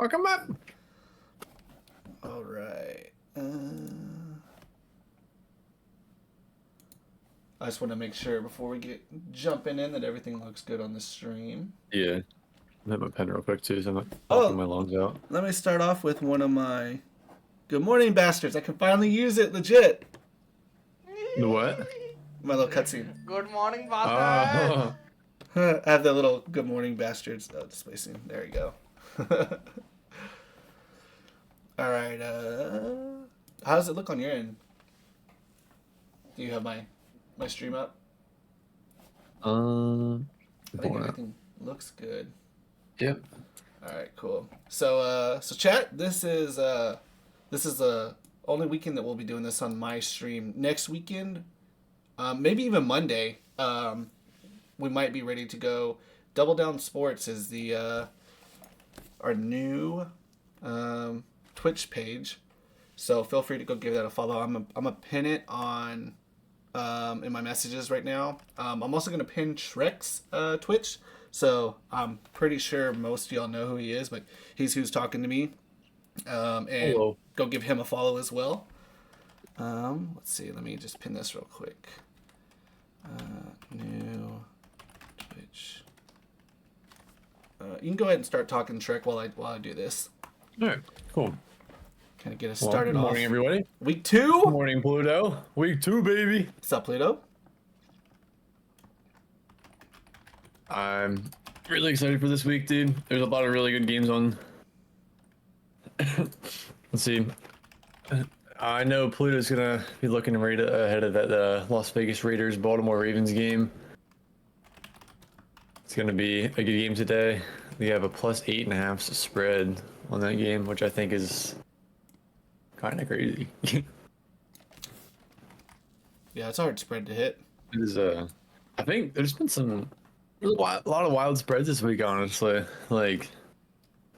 Welcome up. All right. I just want to make sure before we get jumping in that everything looks good on the stream. Yeah. I have my pen real quick too, so I'm not Oh. talking my lungs out. Let me start off with one of my good morning bastards. I can finally use it legit. The what? My little cutscene. Good morning, bastard. I have the little good morning bastards display scene. There you go. All right. How does it look on your end? Do you have my stream up? I think everything looks good. Yep. All right, cool. So chat, this is the only weekend that we'll be doing this on my stream. Next weekend, maybe even Monday, we might be ready to go. Double Down Sports is the our new Twitch page, so feel free to go give that a follow. I'm gonna pin it on in my messages right now. I'm also gonna pin Shrek's Twitch. So I'm pretty sure most of y'all know who he is, but he's who's talking to me. And Hello. Go give him a follow as well. Let's see. Let me just pin this real quick. New Twitch. You can go ahead and start talking Shrek while I do this. All right. Cool. Kind of get us started off. Good morning, everybody. Week 2. Good morning, Pluto. Week 2, baby. What's up, Pluto? I'm really excited for this week, dude. There's a lot of really good games on. Let's see. I know Pluto's gonna be looking right ahead of that Las Vegas Raiders Baltimore Ravens game. It's gonna be a good game today. We have a +8.5 spread on that game, which I think is kind of crazy. Yeah, it's a hard spread to hit. It is. I think there's been a lot of wild spreads this week, honestly. Like,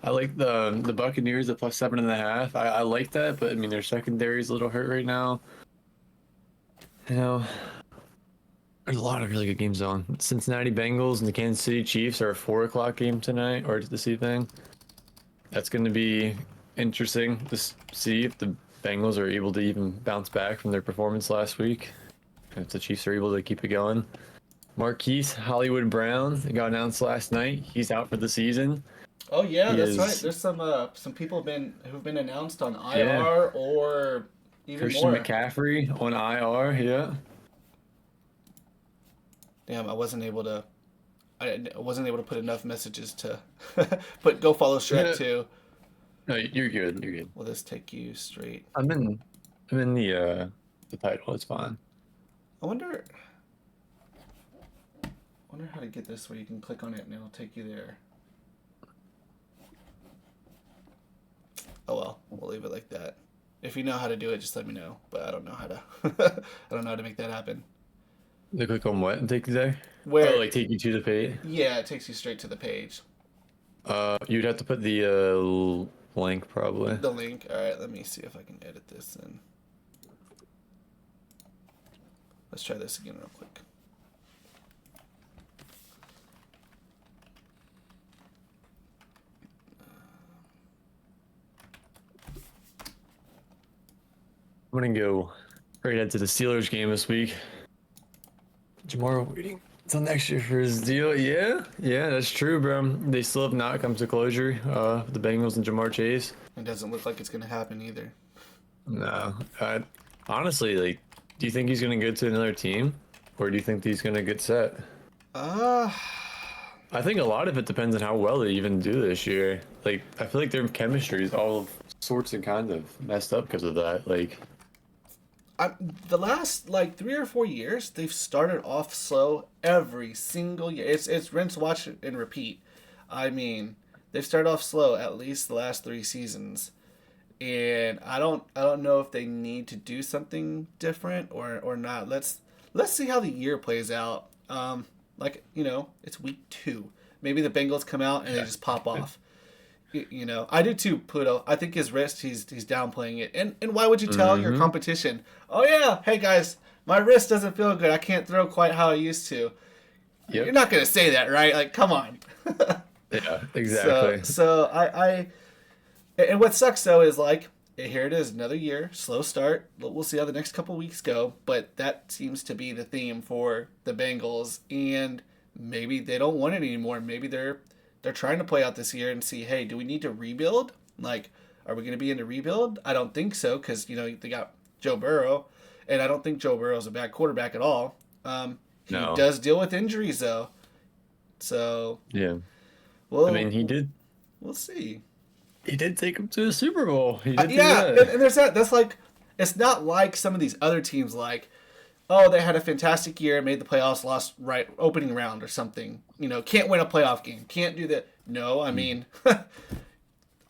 I like the Buccaneers at +7.5. I like that, but I mean their secondary is a little hurt right now. You know, there's a lot of really good games on. Cincinnati Bengals and the Kansas City Chiefs are a 4 o'clock game tonight or this evening. That's going to be interesting to see if the Bengals are able to even bounce back from their performance last week. If the Chiefs are able to keep it going. Marquise Hollywood Brown got announced last night. He's out for the season. Oh yeah, that's right. There's some people who've been announced on IR or even Christian more. McCaffrey on IR, yeah. Damn, I wasn't able to put enough messages to go follow Shrek too. No, you're good. You're good. Will this take you straight? I'm in the title. It's fine. I wonder how to get this where you can click on it and it'll take you there. Oh well, we'll leave it like that. If you know how to do it, just let me know. But I don't know how to. I don't know how to make that happen. They click on what and take you there? Where? Oh, like take you to the page? Yeah, it takes you straight to the page. You'd have to put the link probably. The link. All right, let me see if I can edit this in. Let's try this again real quick. I'm gonna go right into the Steelers game this week. Jamar waiting until next year for his deal. Yeah, that's true, bro. They still have not come to closure. The Bengals and Jamar Chase. It doesn't look like it's gonna happen either. No, honestly, like, do you think he's gonna go to another team, or do you think he's gonna get set? I think a lot of it depends on how well they even do this year. Like, I feel like their chemistry is all sorts and kinds of messed up because of that. Like, the last 3 or 4 years, they've started off slow every single year. It's rinse, watch, and repeat. I mean, they've started off slow at least the last 3 seasons, and I don't know if they need to do something different or not. Let's see how the year plays out. It's week 2. Maybe the Bengals come out and they just pop off. I do too, Pluto. I think his wrist, he's downplaying it. And why would you tell your competition, oh yeah, hey guys, my wrist doesn't feel good. I can't throw quite how I used to. Yep. You're not going to say that, right? Like, come on. Yeah, exactly. So I And what sucks though is like here it is, another year, slow start. We'll see how the next couple weeks go, but that seems to be the theme for the Bengals, and maybe they don't want it anymore. Maybe they're trying to play out this year and see, hey, do we need to rebuild? Like, are we going to be into rebuild? I don't think so because they got Joe Burrow, and I don't think Joe Burrow is a bad quarterback at all. He No. does deal with injuries though, so Yeah. well, I mean, we'll see. he did take him to the Super Bowl. He did do Yeah, that. and there's that. That's like, it's not like some of these other teams. Like, oh, they had a fantastic year, made the playoffs, lost right opening round or something. Can't win a playoff game. Can't do that. No, I mean,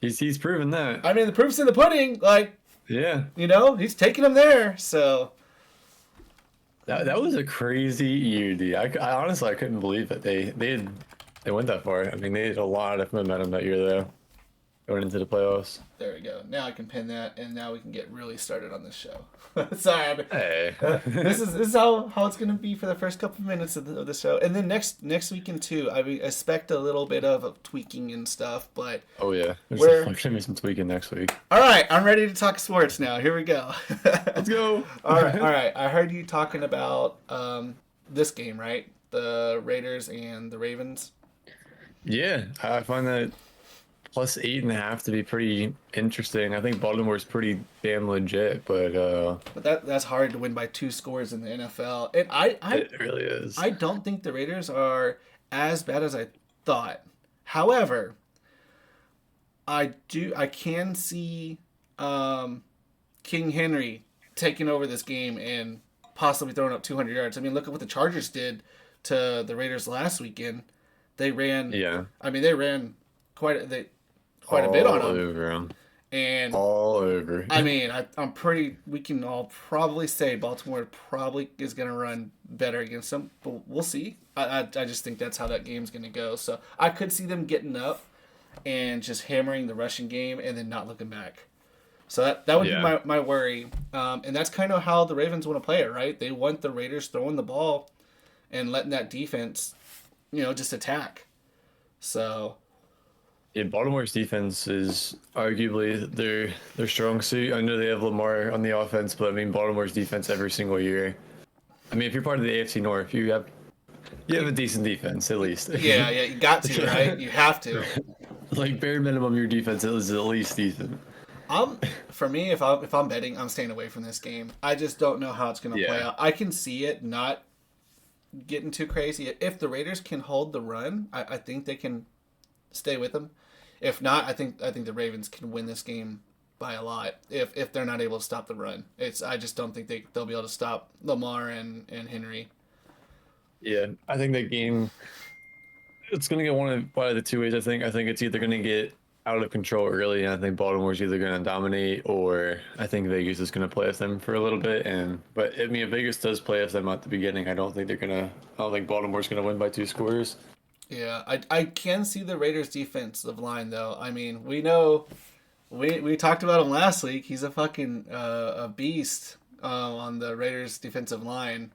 He's proven that. the proof's in the pudding. Like, Yeah. he's taking them there. So That was a crazy year, dude. I honestly I couldn't believe it. They went that far. I mean, they had a lot of momentum that year though, going into the playoffs. there we go. Now I can pin that, and now we can get really started on this show. Sorry, Hey. this is how it's gonna be for the first couple of minutes of the show, and then next weekend too. I expect a little bit of tweaking and stuff, but Oh yeah. There's We're- definitely gonna be some tweaking next week. all right, I'm ready to talk sports now. Here we go. Let's go. all right. I heard you talking about this game, right? The Raiders and the Ravens. Yeah, I find that plus 8.5 to be pretty interesting. I think Baltimore's pretty damn legit, but But that's hard to win by 2 scores in the NFL. And it really is. I don't think the Raiders are as bad as I thought. However, I can see King Henry taking over this game and possibly throwing up 200 yards. I mean, look at what the Chargers did to the Raiders last weekend. They ran. Yeah. I mean, they ran quite a bit on All them. over 'em. And All over. I mean, I'm pretty. We can all probably say Baltimore probably is going to run better against them, but we'll see. I just think that's how that game's going to go. So I could see them getting up and just hammering the rushing game and then not looking back. So that would Yeah. be my worry. And that's kind of how the Ravens want to play it, right? They want the Raiders throwing the ball and letting that defense, just attack. So Yeah, Baltimore's defense is arguably their strong suit. I know they have Lamar on the offense, but I mean Baltimore's defense every single year. I mean, if you're part of the AFC North, you have a decent defense at least. yeah, you got to, right? You have to. Like bare minimum, your defense is at least decent. For me, if I'm betting, I'm staying away from this game. I just don't know how it's going to play Yeah. out. I can see it not getting too crazy. If the Raiders can hold the run, I think they can stay with them. If not, I think the Ravens can win this game by a lot. If they're not able to stop the run, I just don't think they'll be able to stop Lamar and Henry. Yeah, I think that game it's gonna get one of the two ways. I think it's either gonna get out of control early, and I think Baltimore's either gonna dominate, or I think Vegas is gonna play with them for a little bit. But I mean, if Vegas does play with them at the beginning, I don't think Baltimore's gonna win by 2 scores. Yeah, I can see the Raiders' defensive line though. I mean, we know we talked about him last week. He's a fucking a beast on the Raiders' defensive line.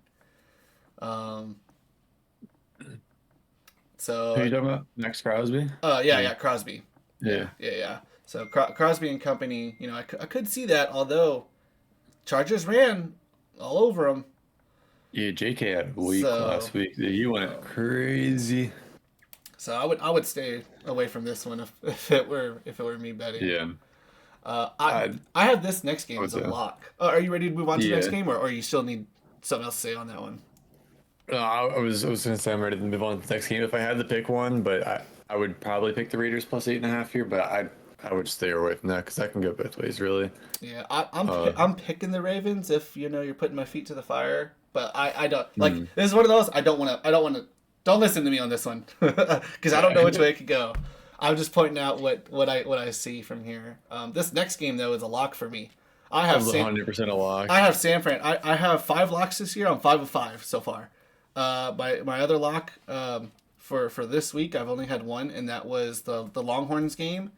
So Who are you talking about? Max Crosby? yeah, Crosby. Yeah. Yeah. So Crosby and company, I could see that. Although Chargers ran all over him. Yeah, JK had a week So- last week. Dude, he went crazy. So I would stay away from this one if it were me betting. Yeah. I have this next game as a Okay. lock. Are you ready to move on to the next Yeah. game, or you still need something else to say on that one? I was gonna say I'm ready to move on to the next game if I had to pick one, but I would probably pick the Raiders plus 8.5 here, but I would stay away from that because that can go both ways, really. Yeah, I'm picking the Ravens if you're putting my feet to the fire, but I don't like this is one of those I don't want to. Don't listen to me on this one because I don't know which way it could go. I'm just pointing out what I see from here. This next game though is a lock for me. I have 100% a lock. I have San Fran. I have 5 locks this year. I'm 5 of 5 so far. My other lock for this week, I've only had one, and that was the Longhorns game.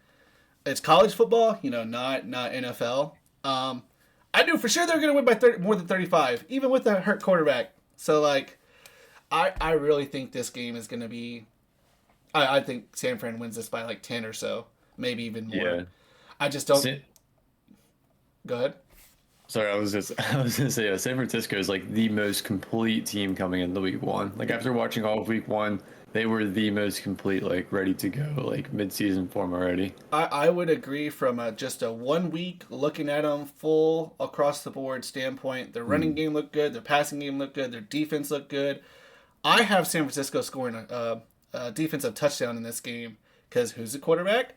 It's college football, not NFL. I knew for sure they were going to win by more than 35, even with a hurt quarterback. So I really think this game is going to be. I think San Fran wins this by like 10 or so, maybe even more. Yeah. I just don't. San, Go ahead. sorry, I was gonna say San Francisco is like the most complete team coming into week one. Like after watching all of week one, they were the most complete, like ready to go, like mid-season form already. I would agree from just a 1 week looking at them full across the board standpoint. Their running game looked good. Their passing game looked good. Their defense looked good. I have San Francisco scoring a defensive touchdown in this game because who's the quarterback?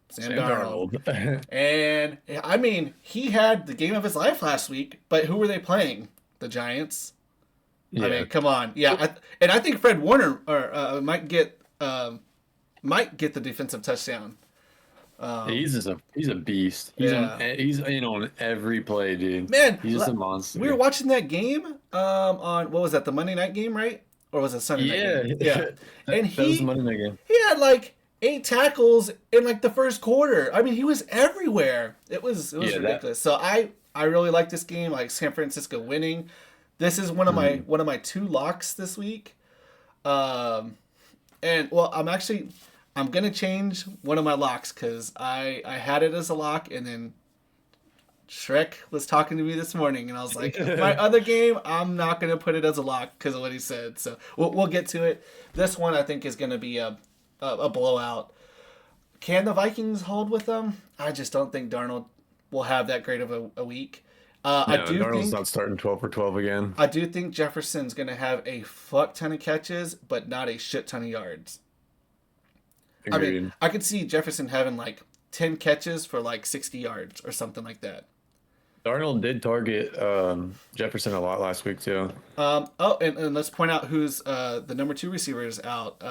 Sam Darnold. And I mean, he had the game of his life last week, but who were they playing? The Giants. Yeah. I mean, come on, yeah, and I think Fred Warner might get the defensive touchdown. He's a beast. Yeah. He's on every play, dude. Man, He's just a monster. We were watching that game on what was that, the Monday night game, right? Or was it Sunday night game? Yeah. And that was the Monday night game. He had like 8 tackles in like the first quarter. I mean, he was everywhere. It was ridiculous. So I really like this game. I like San Francisco winning. This is one of my 2 locks this week. And well, I'm gonna change one of my locks because I had it as a lock, and then Shrek was talking to me this morning, and I was like, my other game, I'm not gonna put it as a lock because of what he said. So we'll get to it. This one I think is gonna be a blowout. Can the Vikings hold with them? I just don't think Darnold will have that great of a week. Darnold's not starting 12 for 12 again. I do think Jefferson's going to have a fuck ton of catches, but not a shit ton of yards. Agreed. I mean, I could see Jefferson having like 10 catches for like 60 yards or something like that. Darnold did target Jefferson a lot last week too. And let's point out who's the number 2 receiver is out.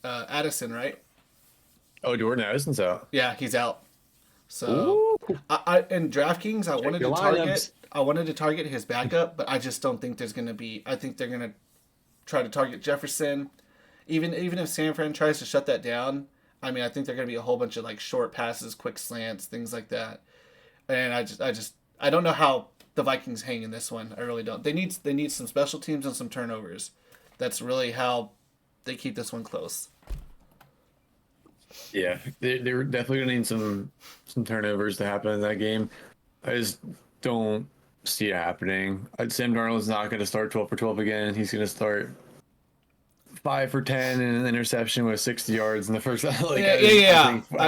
Addison, right? Oh, Jordan Addison's out. Yeah, he's out. So I in DraftKings, I wanted to target his backup, but I just don't think there's going to be. I think they're going to try to target Jefferson, even if San Fran tries to shut that down. I mean, I think they're going to be a whole bunch of like short passes, quick slants, things like that. And I don't know how the Vikings hang in this one. I really don't. They need some special teams and some turnovers. That's really how they keep this one close. Yeah, they're definitely gonna need some turnovers to happen in that game. I just don't see it happening. Sam Darnold's not gonna start 12 for 12 again. He's gonna start 5 for 10 and an interception with 60 yards in the first. I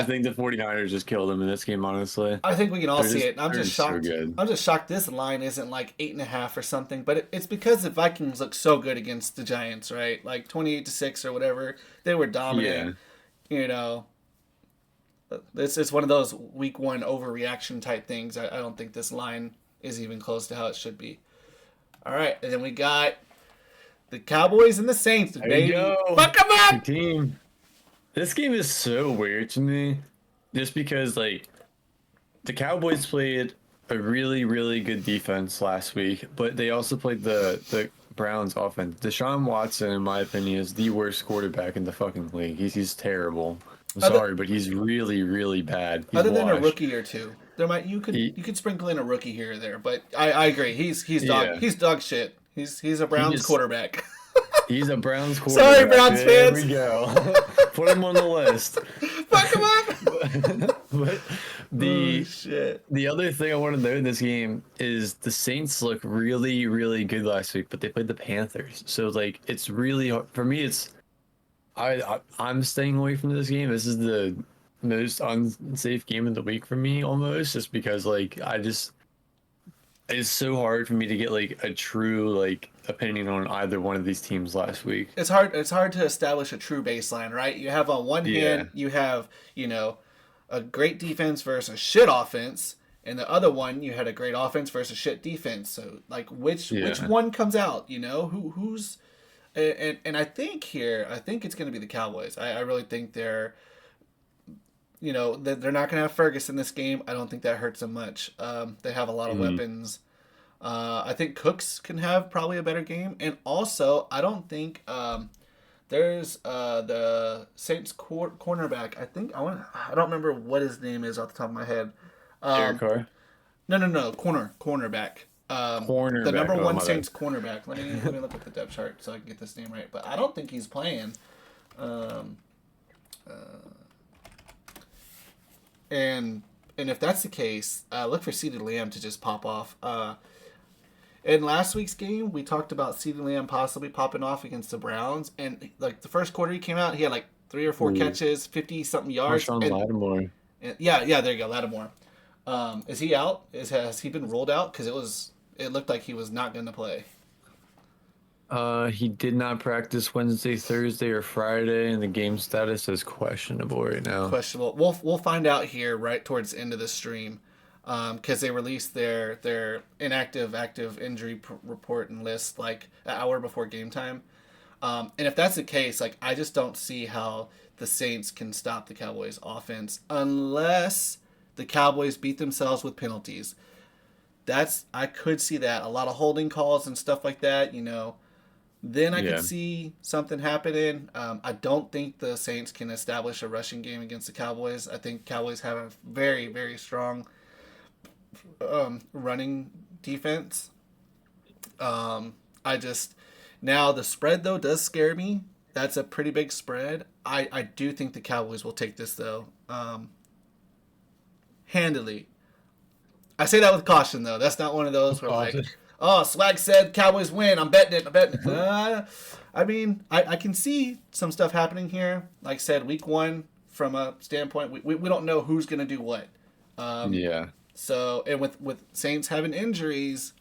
think the 49ers just killed him in this game. Honestly, I think we can all see it. I'm just shocked. So I'm just shocked this line isn't like 8.5 or something. But it's because the Vikings look so good against the Giants, right? Like 28-6 or whatever. They were dominant. Yeah. You know, it's one of those week 1 overreaction type things. I don't think this line is even close to how it should be. All right, and then we got the Cowboys and the Saints. Baby, fuck them up. Team. This game is so weird to me, just because like the Cowboys played a really, really good defense last week, but they also played the Browns offense. Deshaun Watson, in my opinion, is the worst quarterback in the fucking league. He's terrible. I'm sorry, but he's really, really bad. He's other than a rookie or two, you could sprinkle in a rookie here or there. But I agree. He's dog shit. He's a Browns quarterback. He's a Browns quarterback. Sorry, Browns fans. There we go. Put him on the list. Fuck him up. But the other thing I want to note in this game is the Saints look really, really good last week, but they played the Panthers. So like it's really hard for me. I'm staying away from this game. This is the most unsafe game of the week for me, almost, just because like it's so hard for me to get like a true like opinion on either one of these teams last week. It's hard to establish a true baseline, right? You have on one hand, you have, a great defense versus a shit offense, and the other one you had a great offense versus a shit defense. So like which one comes out, who's and I think it's going to be the Cowboys. I really think they're not going to have Ferguson in this game. I don't think that hurts them much. They have a lot of weapons. I think Cooks can have probably a better game. And also, I don't think there's the Saints cornerback. I don't remember what his name is off the top of my head. Derek Carr? No. Cornerback. Cornerback. The number 1 Saints cornerback. Let me look at the depth chart so I can get this name right. But I don't think he's playing. And And if that's the case, look for CeeDee Lamb to just pop off. In last week's game, we talked about CeeDee Lamb possibly popping off against the Browns, and like the first quarter he came out, he had like 3 or 4 catches, 50-something yards. Marshawn Lattimore. Yeah, there you go, Lattimore. Is he out? Has he been ruled out? Because it looked like he was not going to play. He did not practice Wednesday, Thursday, or Friday, and the game status is questionable right now. Questionable. We'll find out here right towards the end of the stream, because they released their active injury report and list like an hour before game time. And if that's the case, like I just don't see how the Saints can stop the Cowboys' offense unless the Cowboys beat themselves with penalties. I could see that, a lot of holding calls and stuff like that. Then I could see something happening. I don't think the Saints can establish a rushing game against the Cowboys. I think Cowboys have a very, very strong running defense. Now the spread though does scare me. That's a pretty big spread. I do think the Cowboys will take this though, handily. I say that with caution though. That's not one of those where like, oh, Swag said Cowboys win. I'm betting it. I mean, I can see some stuff happening here. Like I said, week 1, from a standpoint, we don't know who's going to do what. So, and with Saints having injuries,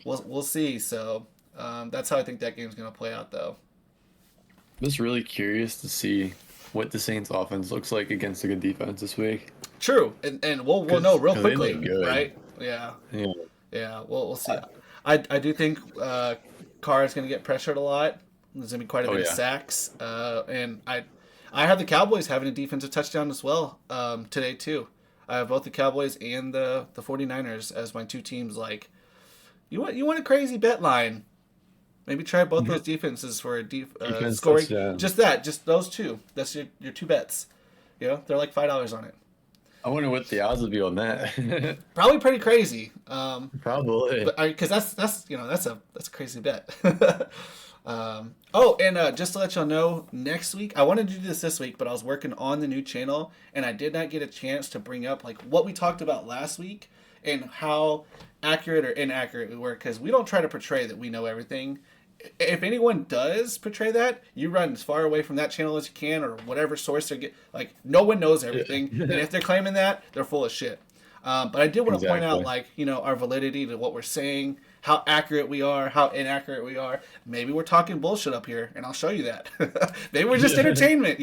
we'll see. So, that's how I think that game's going to play out, though. I'm just really curious to see what the Saints offense looks like against a good defense this week. True, and we'll know real quickly, right? Yeah. We'll see. I do think Carr is going to get pressured a lot. There's going to be quite a bit of sacks, and I have the Cowboys having a defensive touchdown as well today too. I have both the Cowboys and the 49ers as my two teams. Like, you want a crazy bet line? Maybe try both those defenses for a scoring. Touchdown. Just those two. That's your two bets. They're like $5 on it. I wonder what the odds would be on that. Probably pretty crazy. Probably, because that's a crazy bet. And just to let y'all know, next week I wanted to do this week, but I was working on the new channel and I did not get a chance to bring up like what we talked about last week and how accurate or inaccurate we were, because we don't try to portray that we know everything. If anyone does portray that, you run as far away from that channel as you can, or whatever source they get. Like, no one knows everything, and if they're claiming that, they're full of shit. But I did want to point out, like, our validity to what we're saying, how accurate we are, how inaccurate we are. Maybe we're talking bullshit up here, and I'll show you that. Maybe we're just entertainment,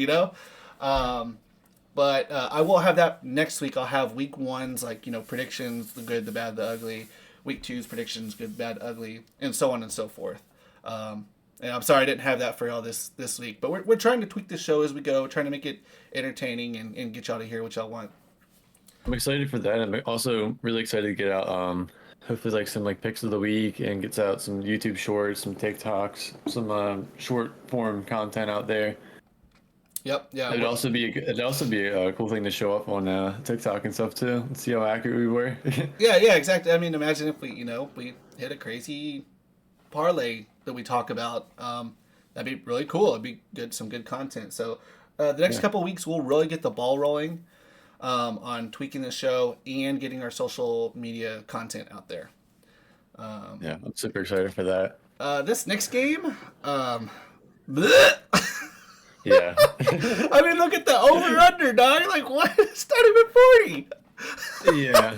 But I will have that next week. I'll have week 1's, like, predictions, the good, the bad, the ugly. Week 2's predictions, good, bad, ugly, and so on and so forth. And I'm sorry I didn't have that for y'all this week, but we're trying to tweak the show as we go, trying to make it entertaining and get y'all to hear what y'all want. I'm excited for that. I'm also really excited to get out hopefully like some like picks of the week, and gets out some YouTube shorts, some TikToks, some short form content out there. Yep. Yeah. It'd also be a cool thing to show up on TikTok and stuff too, and see how accurate we were. Yeah, exactly. I mean, imagine if we hit a crazy parlay that we talk about. That'd be really cool. It'd be some good content. So the next couple of weeks we'll really get the ball rolling on tweaking the show and getting our social media content out there. I'm super excited for that. This next game, Yeah. I mean, look at the over under, dog. Like, what? It's not even 40. Yeah.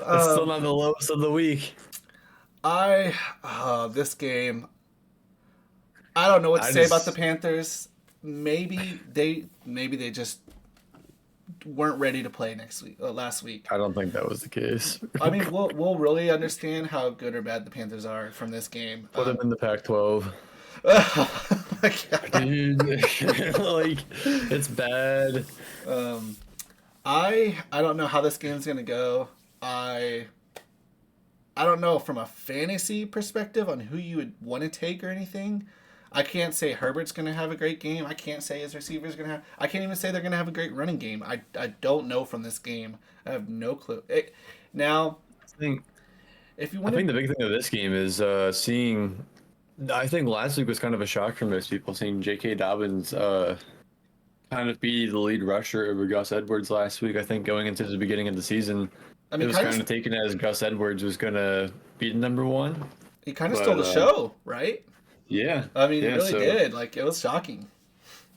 It's still not the lowest of the week. This game, I don't know what to say about the Panthers. Maybe they just weren't ready to play last week. I don't think that was the case. I mean, we'll really understand how good or bad the Panthers are from this game. Put them in the Pac-12. Dude, like, it's bad. I don't know how this game's gonna go. I don't know from a fantasy perspective on who you would want to take or anything. I can't say Herbert's going to have a great game. I can't say his receivers going to have... I can't even say they're going to have a great running game. I don't know from this game. I have no clue. Now, if you want I think the big thing of this game is seeing... I think last week was kind of a shock for most people, seeing J.K. Dobbins kind of be the lead rusher over Gus Edwards last week. I think going into the beginning of the season, I it mean, was kind of taken as Gus Edwards was going to be the number one. he kind of stole But the show, right? yeah, I mean, he yeah. really So did. Like, it was shocking.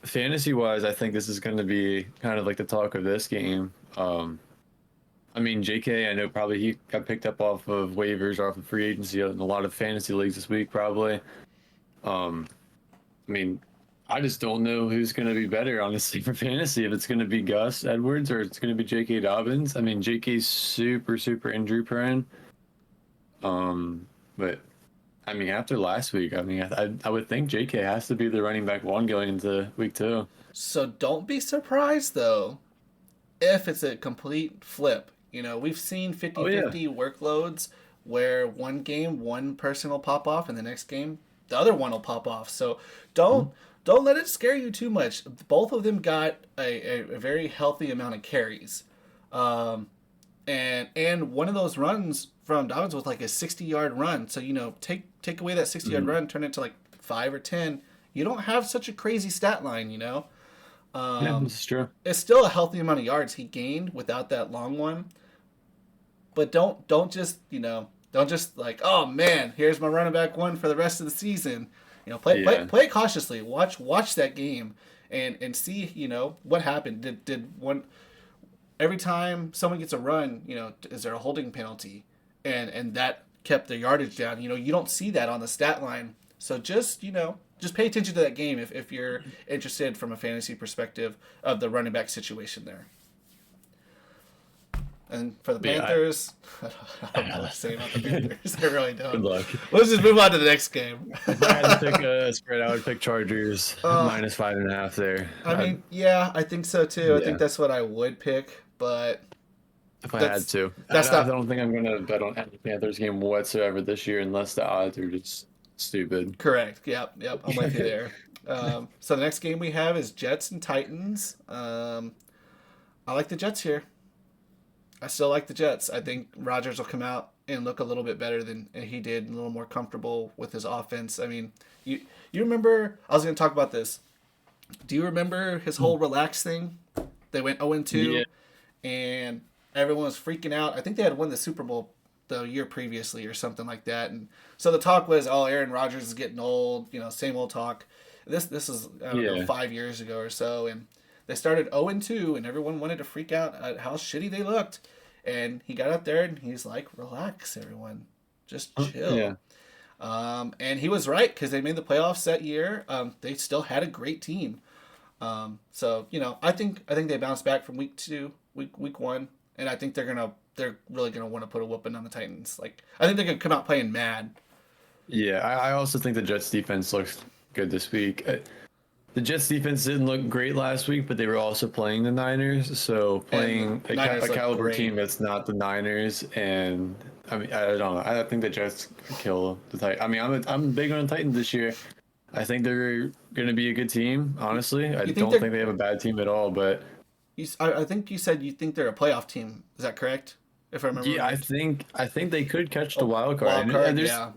fantasy wise, I think this is going to be kind of like the talk of this game. I mean, JK, I know probably he got picked up off of waivers, off of free agency in a lot of fantasy leagues this week, probably. Um, I mean, I just don't know who's going to be better, honestly, for fantasy. If it's going to be Gus Edwards or it's going to be J.K. Dobbins. I mean, J.K.'s super, super injury prone. But I mean, after last week, I mean, I would think J.K. has to be the running back one going into week 2. So don't be surprised, though, if it's a complete flip. You know, we've seen Oh yeah, 50-50 workloads where one game one person will pop off and the next game the other one will pop off. So don't don't let it scare you too much. Both of them got a very healthy amount of carries. Um, and one of those runs from Dobbins was like a 60-yard run. So, you know, take away that 60-yard run, turn it to like 5 or 10. You don't have such a crazy stat line, you know. yeah, this is true. It's still a healthy amount of yards he gained without that long one. But don't just, you know, don't just like, oh man, here's my running back one for the rest of the season. You know, play it cautiously. Watch that game and see, you know, what happened. Did one every time someone gets a run, you know, is there a holding penalty? And that kept the yardage down. You know, you don't see that on the stat line. So just, you know, just pay attention to that game if you're interested from a fantasy perspective of the running back situation there. And for the Yeah, Panthers, I don't know what to say about the Panthers. I really don't. Good luck. Let's just move on to the next game. If I had to pick a spread, I would pick Chargers minus 5.5 there. I mean, yeah, I think so too. I Yeah. think that's what I would pick, but If I that's- had to, that's I not- don't think I'm gonna bet on any Panthers game whatsoever this year unless the odds are just stupid. correct. Yep, I'm with you there. So the next game we have is Jets and Titans. I like the Jets here. I still like the Jets. I think Rodgers will come out and look a little bit better than he did, a little more comfortable with his offense. I mean, you remember? I was going to talk about this. Do you remember his whole relax thing? They went 0-2, Yeah. and everyone was freaking out. I think they had won the Super Bowl the year previously or something like that. And so the talk was, oh, Aaron Rodgers is getting old. You know, same old talk. This is I don't know, 5 years ago or so, and they started 0-2, and everyone wanted to freak out at how shitty they looked. And he got up there and he's like, relax, everyone. Just chill. Yeah. And he was right because they made the playoffs that year. They still had a great team. So, you know, I think they bounced back from week 1. And I think they're really gonna want to put a whooping on the Titans. Like, I think they're gonna come out playing mad. Yeah, I also think the Jets defense looks good this week. The Jets defense didn't look great last week, but they were also playing the Niners. So playing the Niners a look caliber great. team that's not the Niners, and I mean I don't know. I think the Jets kill the Titans. I mean I'm big on the Titans this year. I think they're going to be a good team. Honestly, I think don't they're- think they have a bad team at all. But I think you said you think they're a playoff team. Is that correct? If I remember yeah, right. I think they could catch the wild card. Wild card, And there's- yeah.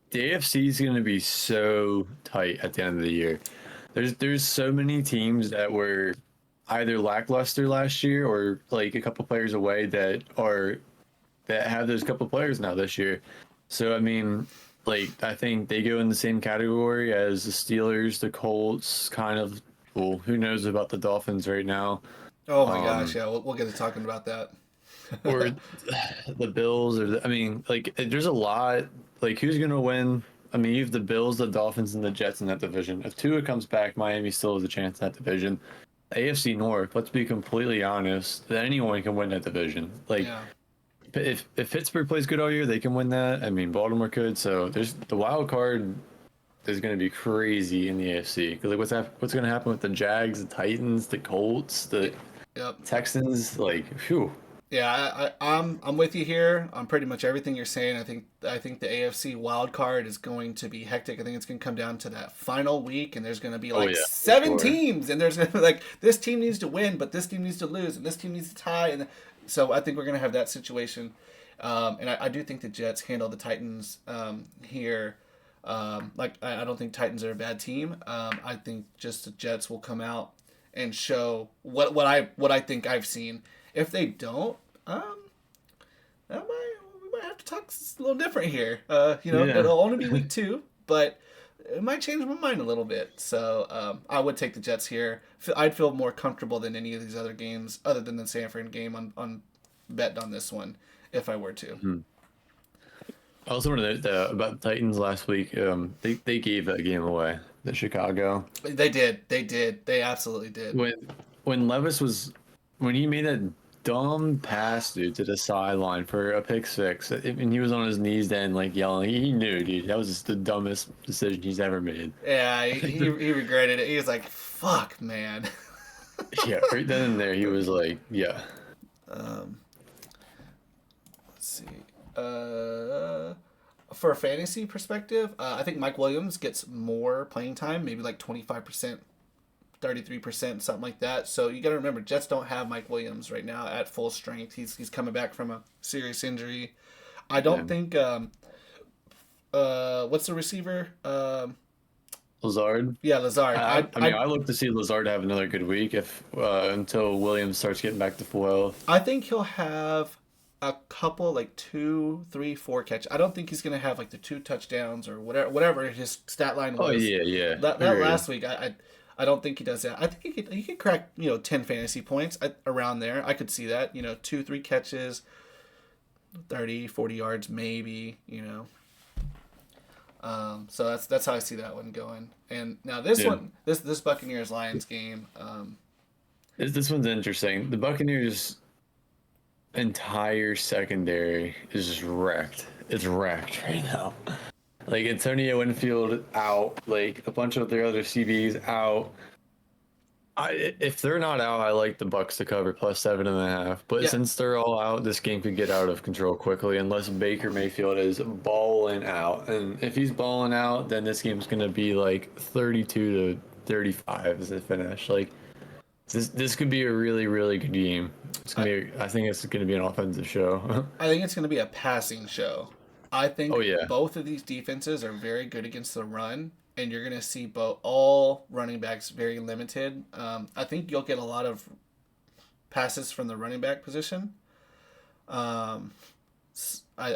The AFC is going to be so tight at the end of the year. There's so many teams that were either lackluster last year or like a couple players away that have those couple players now this year. So I mean, like I think they go in the same category as the Steelers, the Colts, kind of. Well, who knows about the Dolphins right now, Oh my gosh, yeah, we'll get to talking about that. or the Bills, I mean, like there's a lot. Like who's gonna win? I mean, you have the Bills, the Dolphins, and the Jets in that division. If Tua comes back, Miami still has a chance in that division. AFC North, let's be completely honest, that anyone can win that division. Like, Yeah. if Pittsburgh plays good all year, they can win that. I mean, Baltimore could. So there's the wild card is going to be crazy in the AFC. Because like, what's going to happen with the Jags, the Titans, the Colts, the Yep. Texans? Like, phew. Yeah, I'm with you here on pretty much everything you're saying. I think the AFC wild card is going to be hectic. I think it's going to come down to that final week, and there's going to be like yeah, 7 sure. teams, and there's gonna be like this team needs to win, but this team needs to lose, and this team needs to tie, and so I think we're going to have that situation. And I do think the Jets handle the Titans here. I don't think Titans are a bad team. I think just the Jets will come out and show what I think I've seen. If they don't, we might have to talk a little different here. Yeah. It'll only be week 2, but it might change my mind a little bit. So I would take the Jets here. I'd feel more comfortable than any of these other games, other than the Sanford game, on betting on this one if I were to. Mm-hmm. I also wanted to note about the Titans last week. They gave that game away. The Chicago. They did. They absolutely did. When he made that dumb pass, dude, to the sideline for a pick six, and he was on his knees then, like yelling. He knew, dude. That was just the dumbest decision he's ever made. Yeah, he regretted it. He was like, "Fuck, man." Yeah, right then and there, he was like, "Yeah." Let's see. For a fantasy perspective, I think Mike Williams gets more playing time, maybe like 25%, 33%, something like that. So you got to remember, Jets don't have Mike Williams right now at full strength. He's coming back from a serious injury. I don't think. What's the receiver? Lazard. Yeah, Lazard. I look to see Lazard have another good week until Williams starts getting back to full health. I think he'll have a couple, like 2, 3, 4 catches. I don't think he's gonna have like the 2 touchdowns or whatever his stat line was. Oh yeah. That last week, I don't think he does that. I think he could crack 10 fantasy points around there. I could see that 2, 3 catches, 30, 40 yards maybe. So that's how I see that one going. And now this one, this Buccaneers Lions game. This one's interesting. The Buccaneers' entire secondary is just wrecked. It's wrecked right now. Like Antonio Winfield out, like a bunch of their other CBs out. If they're not out, I like the Bucks to cover plus 7.5. But since they're all out, this game could get out of control quickly unless Baker Mayfield is balling out. And if he's balling out, then this game's gonna be like 32 to 35 as a finish. Like this could be a really, really good game. I think it's gonna be an offensive show. I think it's gonna be a passing show. I think yeah. both of these defenses are very good against the run, and you're going to see all running backs very limited. I think you'll get a lot of passes from the running back position. I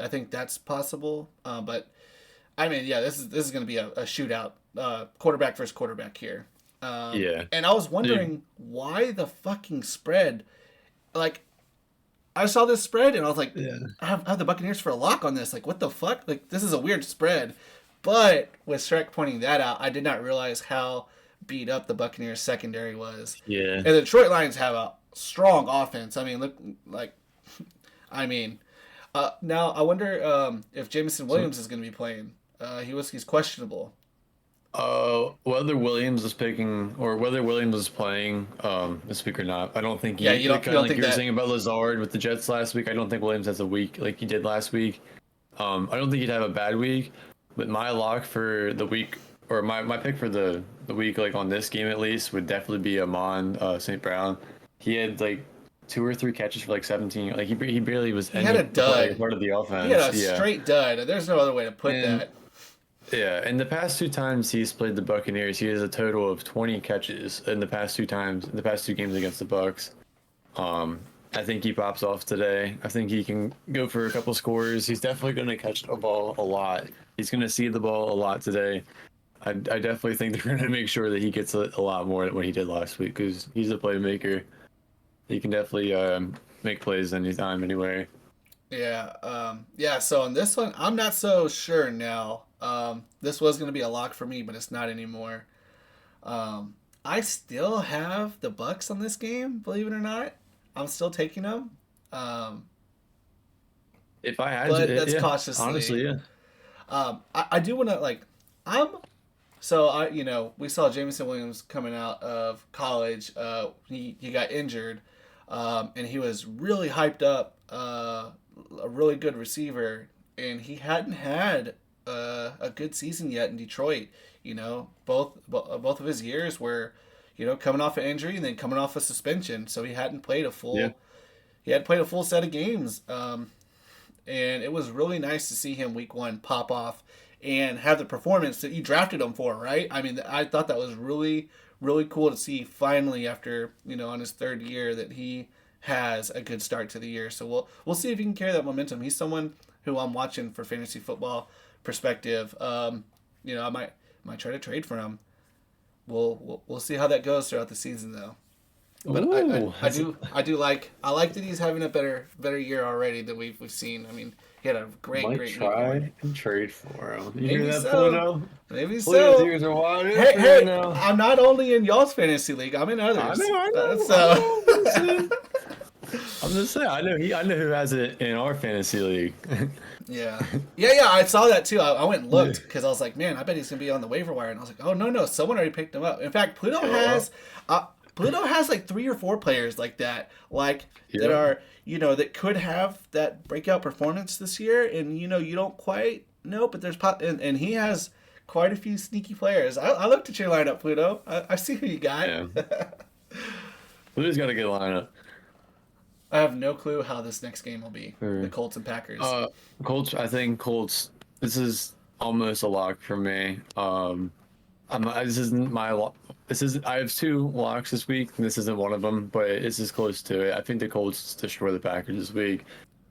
think that's possible. But, I mean, yeah, this is going to be a shootout, quarterback versus quarterback here. Yeah. And I was wondering why the fucking spread, like, I saw this spread and I was like, I have the Buccaneers for a lock on this. Like, what the fuck? Like, this is a weird spread. But with Shrek pointing that out, I did not realize how beat up the Buccaneers secondary was. Yeah. And the Detroit Lions have a strong offense. I mean, now I wonder if Jameson Williams is going to be playing. He's questionable. Whether Williams is picking or whether Williams is playing this week or not, I don't think. You don't think you were that... saying about Lazard with the Jets last week. I don't think Williams has a week like he did last week. I don't think he'd have a bad week, but my lock for the week or my pick for the week, like on this game at least, would definitely be Amon St. Brown. He had like 2 or 3 catches for like 17. Like he barely was. He had a dud. Part of the offense. He had a straight dud. There's no other way to put that. Yeah, and the past 2 times he's played the Buccaneers, he has a total of 20 catches in the past 2 games against the Bucks. I think he pops off today. I think he can go for a couple scores. He's definitely going to catch the ball a lot. He's going to see the ball a lot today. I definitely think they're going to make sure that he gets a lot more than what he did last week because he's a playmaker. He can definitely make plays anytime, anywhere. Yeah. So on this one, I'm not so sure now. This was going to be a lock for me, but it's not anymore. I still have the Bucks on this game, believe it or not. I'm still taking them. If I had but to, that's cautiously. Honestly, yeah. I do want to we saw Jameson Williams coming out of college. He got injured, and he was really hyped up, a really good receiver, and he hadn't had a good season yet in Detroit. Both of his years were, coming off an injury and then coming off a suspension, so he hadn't played a full. Yeah. He hadn't played a full set of games, and it was really nice to see him week 1 pop off and have the performance that you drafted him for. Right? I mean, I thought that was really, really cool to see finally after, on his third year that he has a good start to the year. So we'll see if he can carry that momentum. He's someone who I'm watching for fantasy football perspective. I might try to trade for him. We'll see how that goes throughout the season though. But Ooh, I like that he's having a better year already than we've seen. I mean, he had a great might week try one. and trade for him. You Maybe hear that, so. Pluto? Maybe Pluto's so. ears are wide Hey, open right hey, now. I'm not only in y'all's fantasy league. I'm in others. I know. So I'm just saying. I know who has it in our fantasy league. yeah. I saw that too. I went and looked because I was like, man, I bet he's gonna be on the waiver wire. And I was like, oh no, someone already picked him up. In fact, Pluto has like 3 or 4 players like that, that are that could have that breakout performance this year, and you don't quite know, but there's and he has quite a few sneaky players. I looked at your lineup, Pluto. I see who you got. Yeah. Pluto's got a good lineup. I have no clue how this next game will be. The Colts and Packers. Colts. I think Colts. This is almost a lock for me. This isn't my lock. I have 2 locks this week, and this isn't one of them, but this is close to it. I think the Colts destroy the Packers this week.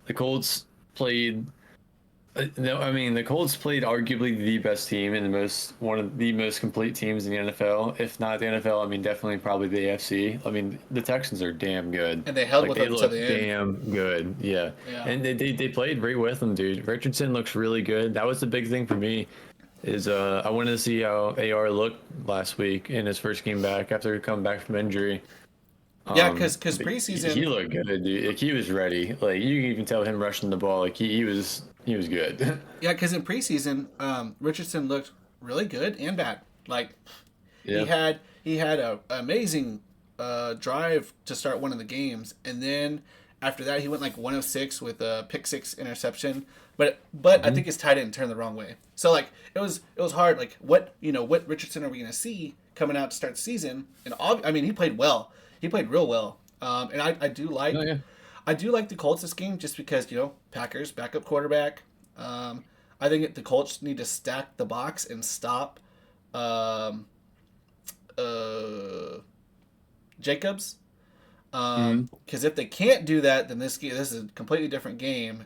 The Colts played. The Colts played arguably the best team and one of the most complete teams in the NFL. If not the NFL, definitely probably the AFC. The Texans are damn good. And they held with them to the end. Damn good, yeah. And they played right with them, dude. Richardson looks really good. That was the big thing for me. I wanted to see how AR looked last week in his first game back after coming back from injury. Yeah, because preseason he looked good, dude. Like, he was ready. Like, you can even tell him rushing the ball. Like, he was good. Yeah, because in preseason, Richardson looked really good and bad. Like, he had an amazing drive to start one of the games, and then after that, he went like 1 of 6 with a pick 6 interception. But I think his tight end turned the wrong way. So like it was hard. Like what Richardson are we gonna see coming out to start the season? And he played well. He played real well. And I do like the Colts this game just because Packers backup quarterback. I think the Colts need to stack the box and stop Jacobs. Because if they can't do that, then this is a completely different game.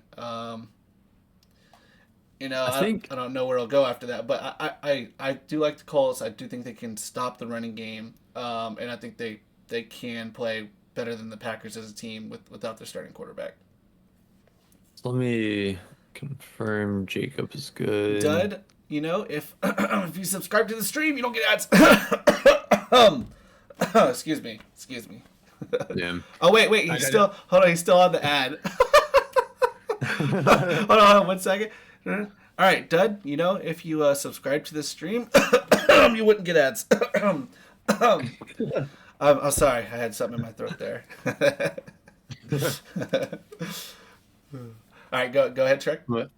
I don't know where it'll go after that, but I do like the Colts. I do think they can stop the running game, and I think they can play better than the Packers as a team without their starting quarterback. Let me confirm Jacob is good. Dud, if if you subscribe to the stream, you don't get ads. Excuse me. Yeah. Oh wait, he's still on the ad. Hold on 1 second. All right, Dud, if you subscribe to this stream, you wouldn't get ads. I'm sorry, I had something in my throat there. All right, go ahead, Trek. What?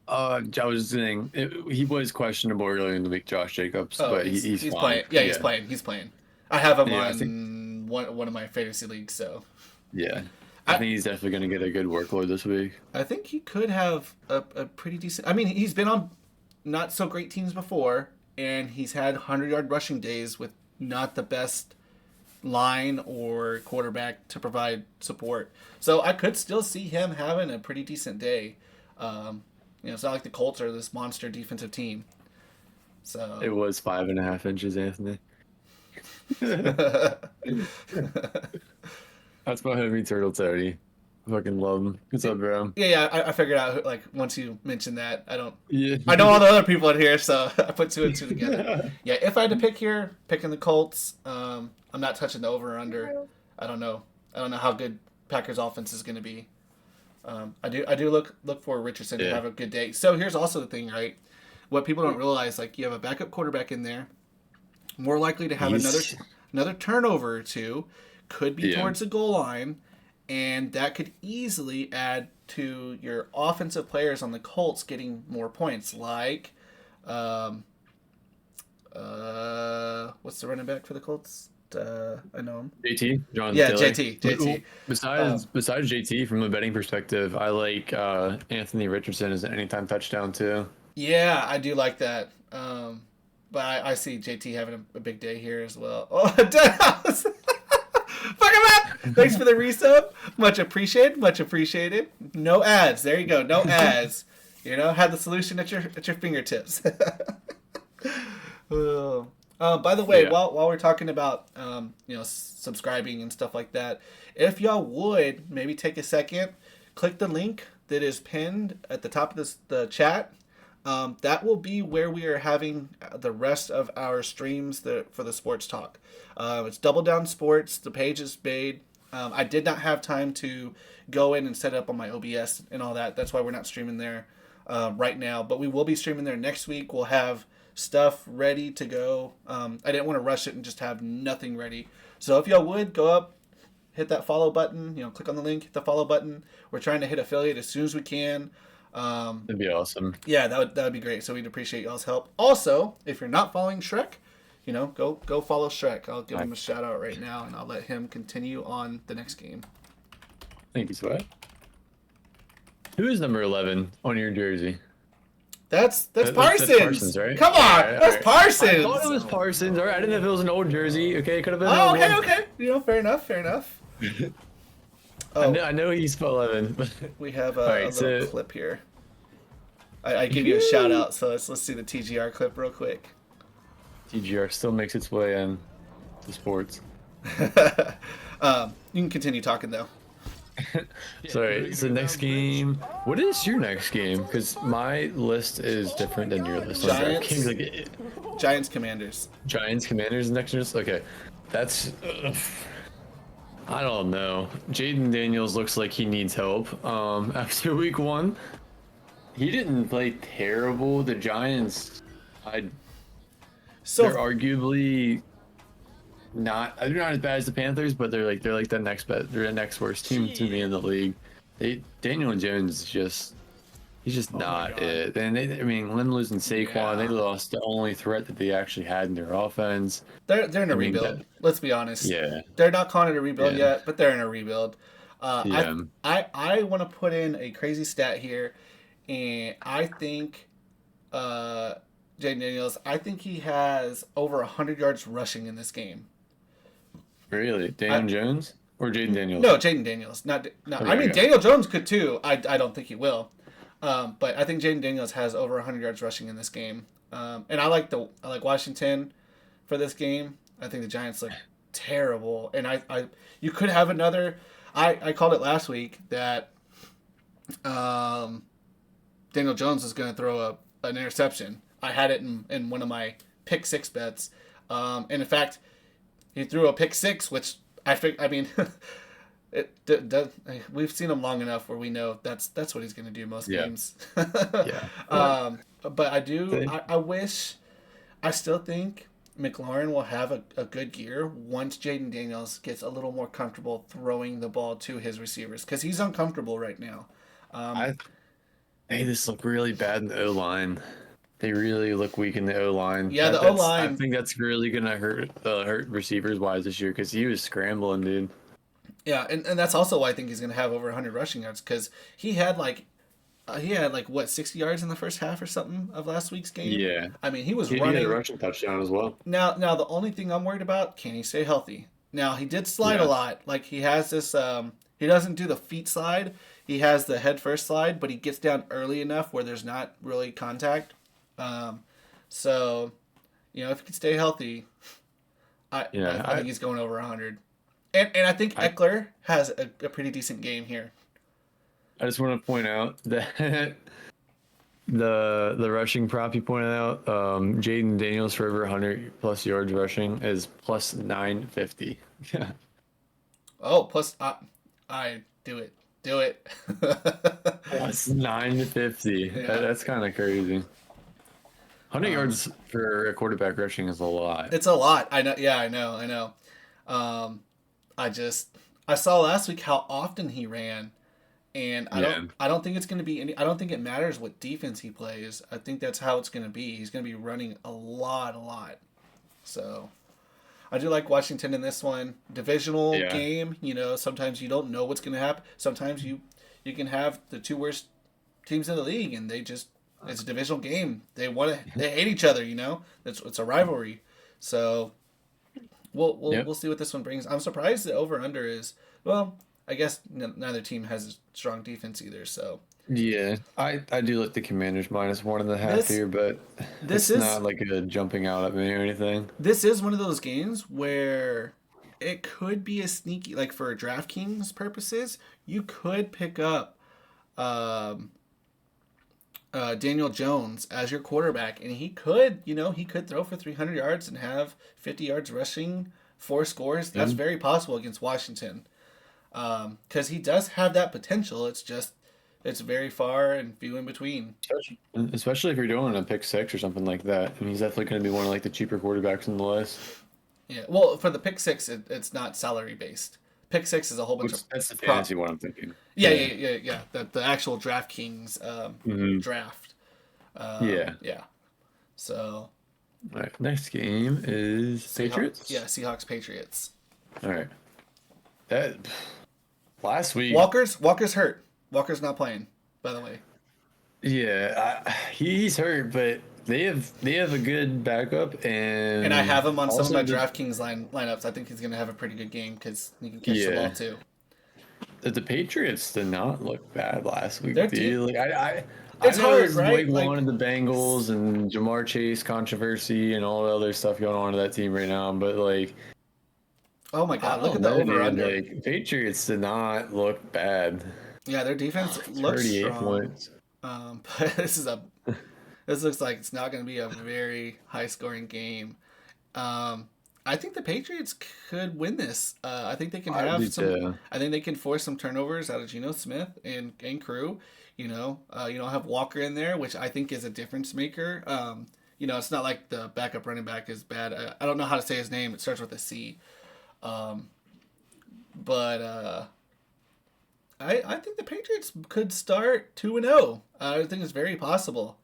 I was saying he was questionable earlier in the week, Josh Jacobs, but he's fine. Playing. Yeah, he's playing. I have him Yeah, on one of my fantasy leagues, so. Yeah. I think he's definitely going to get a good workload this week. I think he could have a pretty decent. He's been on not so great teams before, and he's had 100-yard rushing days with not the best line or quarterback to provide support. So I could still see him having a pretty decent day. It's not like the Colts are this monster defensive team. So it was 5.5 inches, Anthony. That's my homie Turtle Tony. I fucking love him. What's up, bro? Yeah. I figured out once you mentioned that. Yeah. I know all the other people in here, so I put 2 and 2 together. Yeah, if I had to pick here, picking the Colts. I'm not touching the over or under. I don't know how good Packers offense is going to be. I do look for Richardson to have a good day. So here's also the thing, right? What people don't realize, you have a backup quarterback in there, more likely to have another turnover or 2. Could be towards the goal line, and that could easily add to your offensive players on the Colts getting more points. Like, what's the running back for the Colts? I know him. JT, John. Yeah, Taylor. JT. Besides JT, from a betting perspective, I like Anthony Richardson as an anytime touchdown too. Yeah, I do like that. But I see JT having a big day here as well. Oh, Deadhouse! Fuck him up! Thanks for the resub. Much appreciated. Much appreciated. No ads. There you go. No ads. You know, have the solution at your fingertips. Oh. By the way, Yeah. while we're talking about subscribing and stuff like that, if y'all would maybe take a second, click the link that is pinned at the top of the chat. That will be where we are having the rest of our streams for the sports talk. It's Double Down Sports. The page is made. I did not have time to go in and set it up on my OBS and all that. That's why we're not streaming there right now. But we will be streaming there next week. We'll have stuff ready to go. I didn't want to rush it and just have nothing ready. So if y'all would go up, hit that follow button. Click on the link, hit the follow button. We're trying to hit affiliate as soon as we can. That'd be awesome. Yeah, that would be great. So we'd appreciate y'all's help. Also, if you're not following Shrek, go follow Shrek. I'll give him a shout out right now, and I'll let him continue on the next game. Thank you, Sweat. Who is number 11 on your jersey? That's That's Parsons. Parsons, right? Come on, Alright, that's alright. Parsons. I thought it was Parsons. All right, I didn't know if it was an old jersey. Okay, it could have been. Oh, an old okay, one. okay. Fair enough. I know he's 11. But We have a Alright, little so- clip here. I give you a shout out, so let's see the TGR clip real quick. TGR still makes its way in to sports. You can continue talking though. Sorry, so next game. What is your next game? Because my list is different than your list. on Giants. DraftKings. Like, Giants Commanders. Giants, Commanders next list? Okay. That's. I don't know. Jaden Daniels looks like he needs help. After week 1, he didn't play terrible. The Giants, they're arguably they're not as bad as the Panthers, but they're like the next best. They're the next worst team to be in the league. Daniel Jones is he's just not it. And Lynn losing Saquon, they lost the only threat that they actually had in their offense. They're in a rebuild. Let's be honest. Yeah. They're not calling it a rebuild yet, but they're in a rebuild. Yeah. I want to put in a crazy stat here, and I think Jaden Daniels. I think he has over 100 yards rushing in this game. Really, Daniel Jones or Jaden Daniels? No, Jaden Daniels. Not. Okay, I mean, okay. Daniel Jones could too. I don't think he will. But I think Jaden Daniels has over 100 yards rushing in this game. And I like Washington for this game. I think the Giants look terrible, and you could have another. I called it last week that Daniel Jones is going to throw an interception. I had it in one of my pick 6 bets, and in fact, he threw a pick 6, which we've seen him long enough where we know that's what he's going to do most games. Yeah. But I still think McLaurin will have a good year once Jaden Daniels gets a little more comfortable throwing the ball to his receivers, because he's uncomfortable right now. This look really bad in the O-line. They really look weak in the O-line. Yeah, the O-line. I think that's really gonna hurt receivers wise this year, because he was scrambling, dude. Yeah, and that's also why I think he's going to have over 100 rushing yards, because he had like 60 yards in the first half or something of last week's game. Yeah. I mean, he was He running. had a rushing touchdown as well. Now the only thing I'm worried about, can he stay healthy? Now he did slide a lot. Like he has this he doesn't do the feet slide. He has the head first slide, but he gets down early enough where there's not really contact. So, if he can stay healthy, I think he's going over 100. And I think Eckler has a pretty decent game here. I just want to point out that the rushing prop you pointed out, Jaden Daniels for over 100 plus yards rushing is plus 950. Yeah. Oh, plus I do it. Plus 950. Yeah. That's kind of crazy. 100 yards for a quarterback rushing is a lot. It's a lot. I know. Yeah, I know. I saw last week how often he ran, and I don't think it's going to be I don't think it matters what defense he plays. I think that's how it's going to be. He's going to be running a lot. So I do like Washington in this one. Divisional game, sometimes you don't know what's going to happen. Sometimes you can have the 2 worst teams in the league and they just It's a divisional game. They hate each other. It's a rivalry. So Yep. we'll see what this one brings. I'm surprised the over under is, well, I guess neither team has a strong defense either. So Yeah, I do like the Commanders -1.5 this here, but this it's is not like a jumping out at me or anything. this is one of those games where it could be a sneaky, like for DraftKings purposes, you could pick up um, Daniel Jones as your quarterback, and he could throw for 300 yards and have 50 yards rushing, 4 scores. That's Yeah. very possible against Washington, because he does have that potential. It's very far and few in between. Especially if you're doing a pick six or something like that. I mean, he's definitely going to be one of like the cheaper quarterbacks in the list. Yeah, well, for the pick six, it's not salary based. Pick six is a whole bunch of That's the prop. fantasy one I'm thinking. Yeah. The actual DraftKings draft. Yeah. Yeah. So. All right. Next game is Patriots. Yeah, Seahawks Patriots. All right. That last week. Walker's hurt. Walker's not playing, by the way. Yeah, he's hurt, but they have a good backup, and I have him on some of also my DraftKings lineups. I think he's going to have a pretty good game because he can catch the ball too. The Patriots did not look bad last week. They're Dude. Like I It's know hard, there's right? Week 1 of the Bengals and Jamar Chase controversy and all the other stuff going on to that team right now, but like, oh my God, I look at don't the know, over man. under. Like Patriots did not look bad. Yeah, their defense looks 38 strong. points. But this looks like it's not going to be a very high scoring game. I think the Patriots could win this. I think they can I do have some. too. I think they can force some turnovers out of Geno Smith and crew. You don't have Walker in there, which I think is a difference maker. It's not like the backup running back is bad. I don't know how to say his name. It starts with a C. But I think the Patriots could start 2-0. I think it's very possible.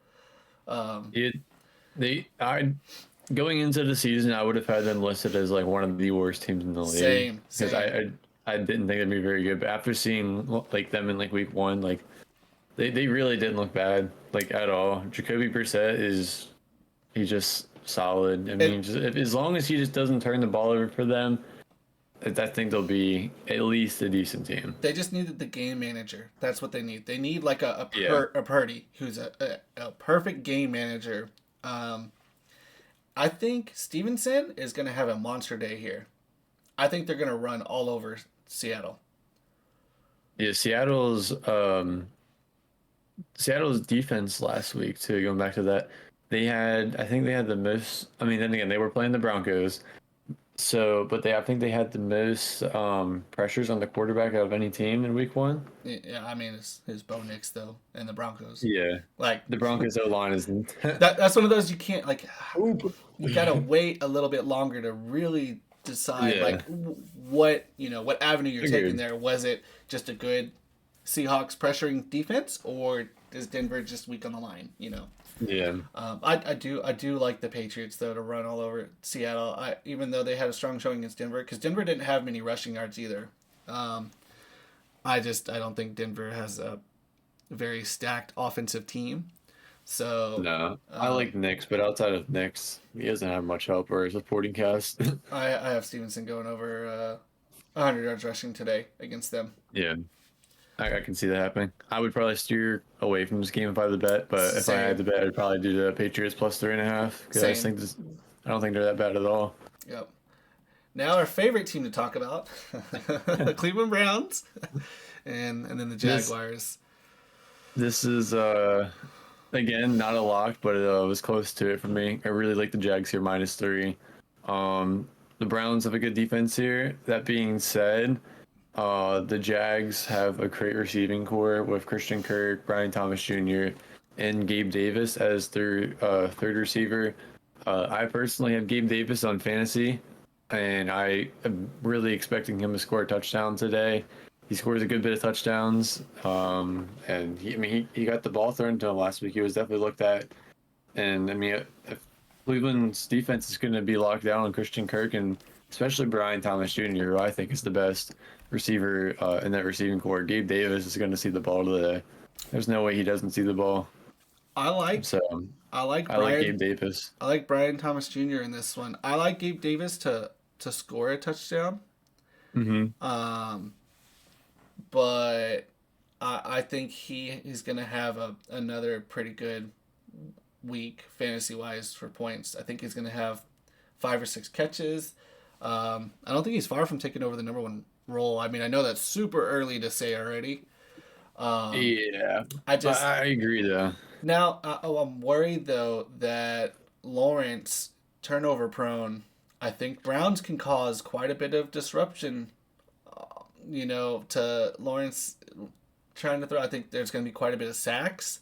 Going into the season, I would have had them listed as like one of the worst teams in the league. Same. Because I didn't think they'd be very good. But after seeing like them in like week 1, like they really didn't look bad like at all. Jacoby Brissett he's just solid. I mean, as long as he just doesn't turn the ball over for them, I think they'll be at least a decent team. They just needed the game manager. That's what they need. They need like a Purdy who's a perfect game manager. I think Stevenson is going to have a monster day here. I think they're going to run all over Seattle. Yeah, Seattle's defense last week too. Going back to that, I think they had the most. I mean, then again, they were playing the Broncos. So, but I think they had the most pressures on the quarterback out of any team in week 1. Yeah, I mean, it's Bo Nix though, and the Broncos. Yeah, like the Broncos O-line is. That's one of those you can't like. You gotta wait a little bit longer to really decide like what avenue you're taking there. Was it just a good Seahawks pressuring defense, or is Denver just weak on the line? Yeah. I do like the Patriots though to run all over Seattle. Even though they had a strong showing against Denver, because Denver didn't have many rushing yards either. I don't think Denver has a very stacked offensive team. So no, I like Knicks, but outside of Knicks, he doesn't have much help or supporting cast. I have Stevenson going over 100 yards rushing today against them. Yeah. I can see that happening. I would probably steer away from this game if I had to bet, but if I had to bet, I'd probably do the Patriots +3.5 because I don't think they're that bad at all. Yep. Now our favorite team to talk about, the Cleveland Browns, and then the Jaguars. This is again not a lock, but it was close to it for me. I really like the Jags here -3. The Browns have a good defense here. That being said, the Jags have a great receiving core with Christian Kirk, Brian Thomas Jr., and Gabe Davis as their third receiver. I personally have Gabe Davis on fantasy, and I am really expecting him to score a touchdown today. He scores a good bit of touchdowns, and he got the ball thrown to him last week. He was definitely looked at, and I mean, if Cleveland's defense is going to be locked down on Christian Kirk and especially Brian Thomas Jr., who I think is the best receiver in that receiving core. Gabe Davis is going to see the ball today. There's no way he doesn't see the ball. I like So I like I like Gabe Brian. Davis. I like Brian Thomas Jr. in this one. I like Gabe Davis to score a touchdown. Mm-hmm. Um, but I think he's gonna have another pretty good week fantasy wise for points. I think he's gonna have 5 or 6 catches. I don't think he's far from taking over the number one role. I mean, I know that's super early to say already. Um, Yeah, I but just I agree though. now I'm worried though that Lawrence turnover prone. I think Browns can cause quite a bit of disruption. To Lawrence trying to throw. I think there's going to be quite a bit of sacks.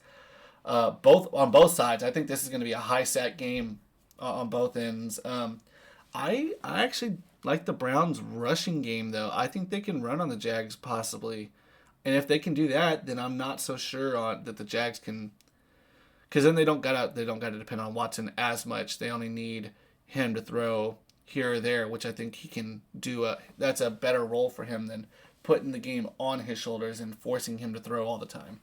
Both on both sides. I think this is going to be a high sack game on both ends. I actually like the Browns rushing game though. I think they can run on the Jags possibly, and if they can do that, then I'm not so sure on that the Jags can, because then they don't got to depend on Watson as much. They only need him to throw here or there, which I think he can do. That's a better role for him than putting the game on his shoulders and forcing him to throw all the time.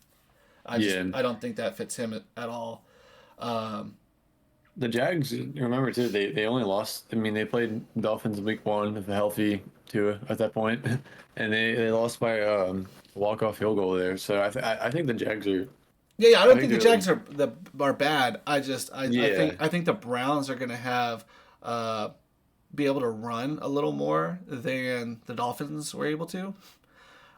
Yeah, I don't think that fits him at all. Um, the Jags. Remember too, they only lost. I mean, they played Dolphins week one with a healthy Tua at that point, and they lost by walk off field goal there. So I think the Jags are. yeah, I I don't think think the they're Jags are bad. yeah. I think the Browns are gonna have be able to run a little more than the Dolphins were able to.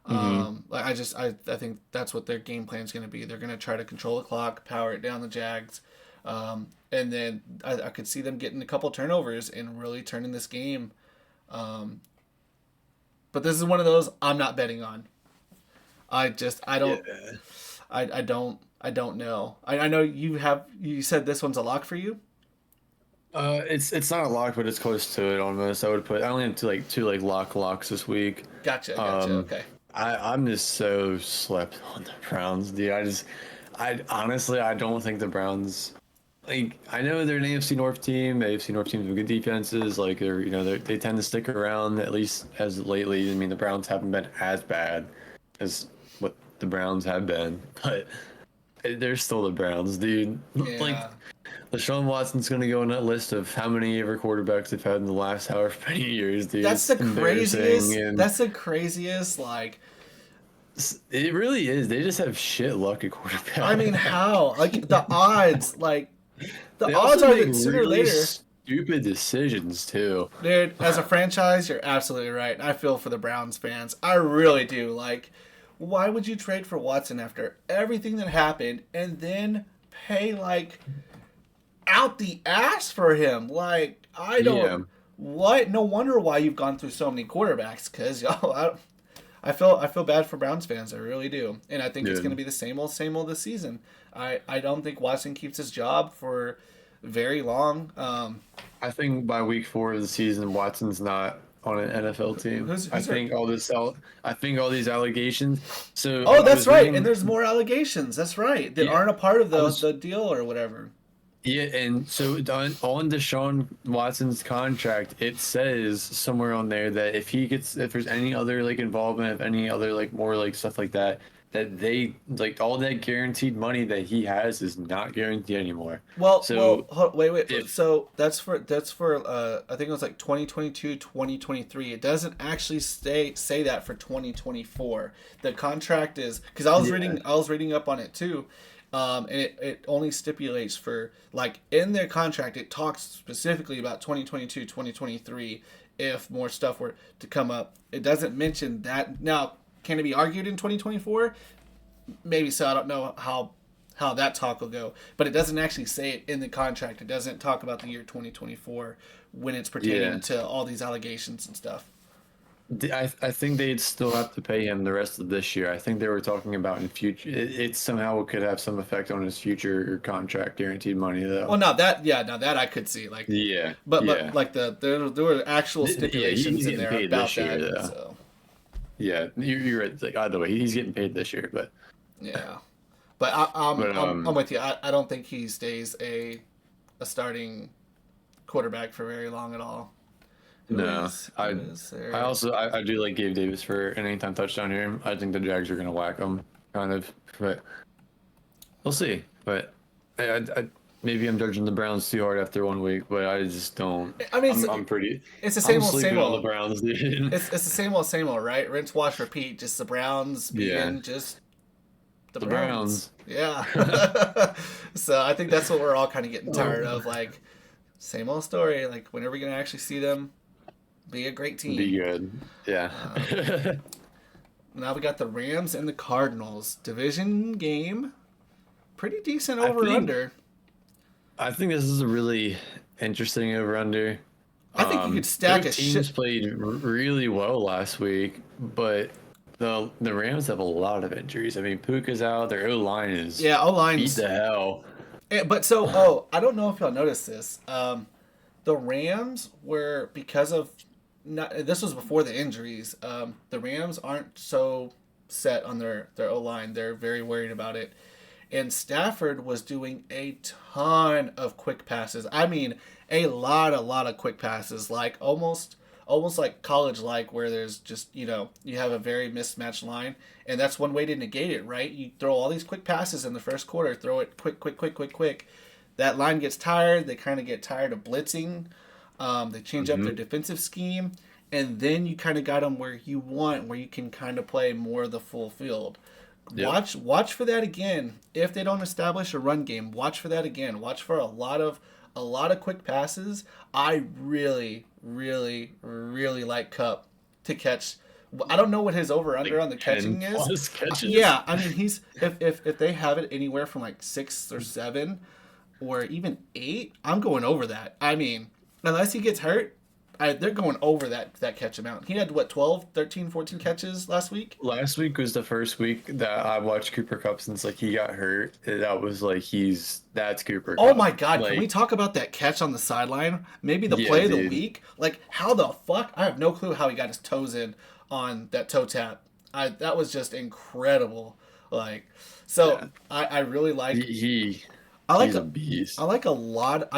Mm-hmm. I think that's what their game plan is going to be. They're going to try to control the clock, power it down the Jags, and then I could see them getting a couple turnovers and really turning this game. Um, but this is one of those I'm not betting on. I don't Yeah. I don't know. I know you said this one's a lock for you. It's not a lock, but it's close to it almost. I only have two locks this week. Gotcha. Um, Okay. I'm just so slept on the Browns, dude. I honestly I don't think the Browns. Like I know they're an AFC North team. AFC North teams with good defenses. Like they tend to stick around at least as lately. I mean the Browns haven't been as bad as what the Browns have been, but they're still the Browns, dude. Like Yeah. Deshaun Watson's gonna go on that list of how many ever quarterbacks they've had in the last however many years, dude. That's It's the embarrassing, craziest. and That's the craziest. Like, it really is. They just have shit luck at I quarterback. mean, how? Like the odds. Like the They odds also are make that sooner or really later, stupid decisions too. dude. As a franchise, you're absolutely right. I feel for the Browns fans. I really do. Like, why would you trade for Watson after everything that happened and then pay like out the ass for him? Like, I Yeah, don't. What? No wonder why you've gone through so many quarterbacks. Cause y'all, I feel bad for Browns fans. I really do, and I think it's going to dude. be the same old this season. I don't think Watson keeps his job for very long. I think by week 4 of the season, Watson's not on an NFL team. Who's our, I think all these allegations. So Oh, I that's was right. And reading. there's more allegations. That's right. That Yeah, aren't a part of I the was. the deal or whatever. Yeah, and so on Deshaun Watson's contract, it says somewhere on there that if there's any other like involvement of any other like more like stuff like that, that they like all that guaranteed money that he has is not guaranteed anymore. So Wait. if So that's for I think it was like 2022, 2023. It doesn't actually say that for 2024. The contract is because yeah, I was reading up on it too. And it only stipulates for like in their contract it talks specifically about 2022, 2023 if more stuff were to come up. It doesn't mention that. Now, can it be argued in 2024? Maybe so. I don't know how that talk will go, but it doesn't actually say it in the contract. It doesn't talk about the year 2024 when it's yeah. pertaining to all these allegations and stuff. I think they'd still have to pay him the rest of this year. I think they were talking about in future. It somehow could have some effect on his future contract guaranteed money Well, though. now that yeah, now that I could see like, Yeah, but yeah, like there were actual yeah. He's stipulations in getting there paid about this year that. though. So Yeah, you're right. Like either way, he's getting paid this year. But yeah, but but I'm with you. I don't think he stays a starting quarterback for very long at all. no, Who is I there? also I do like Gabe Davis for an anytime touchdown here. I think the Jags are gonna whack him kind of, but we'll see. But maybe I'm judging the Browns too hard after 1 week, but I just don't. I mean, I'm pretty. it's the I'm same old, sleeping same on the old. Browns, dude. It's the same old, right? Rinse, wash, repeat. Just the Browns Yeah, being just the the Browns. Browns. Yeah. So I think that's what we're all kind of getting tired Oh, of. Like, same old story. Like, when are we going to actually see them be a great be team? good. Yeah. Um, Now we got the Rams and the Cardinals. Division game. Pretty decent I over think under. I think this is a really interesting over under. I think you could stack Both a teams shit. played really well last week, but the Rams have a lot of injuries. I mean, Puka's out. Their O line is Yeah, O beat lines. to hell. But so, oh, I don't know if y'all noticed this. The Rams were because of not. This was before the injuries. The Rams aren't so set on their O line. They're very worried about it. And Stafford was doing a ton of quick passes. I mean, a lot of quick passes, like almost like college like, where there's just you have a very mismatched line, and that's one way to negate it, right? You throw all these quick passes in the first quarter, throw it quick. That line gets tired. They kind of get tired of blitzing. They change up their Hmm. defensive scheme, and then you kind of got them where you want, where you can kind of play more of the full field. Yep. Watch for that again. If they don't establish a run game, watch for that again. Watch for a lot of quick passes. I really like Cup to catch. I don't know what his over under Like on the 10 catching is. plus catches. Yeah, I mean he's if they have it anywhere from like 6 or 7 or even 8, I'm going over that. I mean, unless he gets hurt, they're going over that catch amount. He had what 12, 13, 14 catches last week. Last week was the first week that I watched Cooper Cup since like he got hurt. That was like that's Cooper Oh Cup. my God! Can we Like, talk about that catch on the sideline? Maybe the yeah, play of the dude. week. Like how the fuck? I have no clue how he got his toes in on that toe tap. That was just incredible. Like, so Yeah. I really He, like. he I like he's a a I beast. like a lot.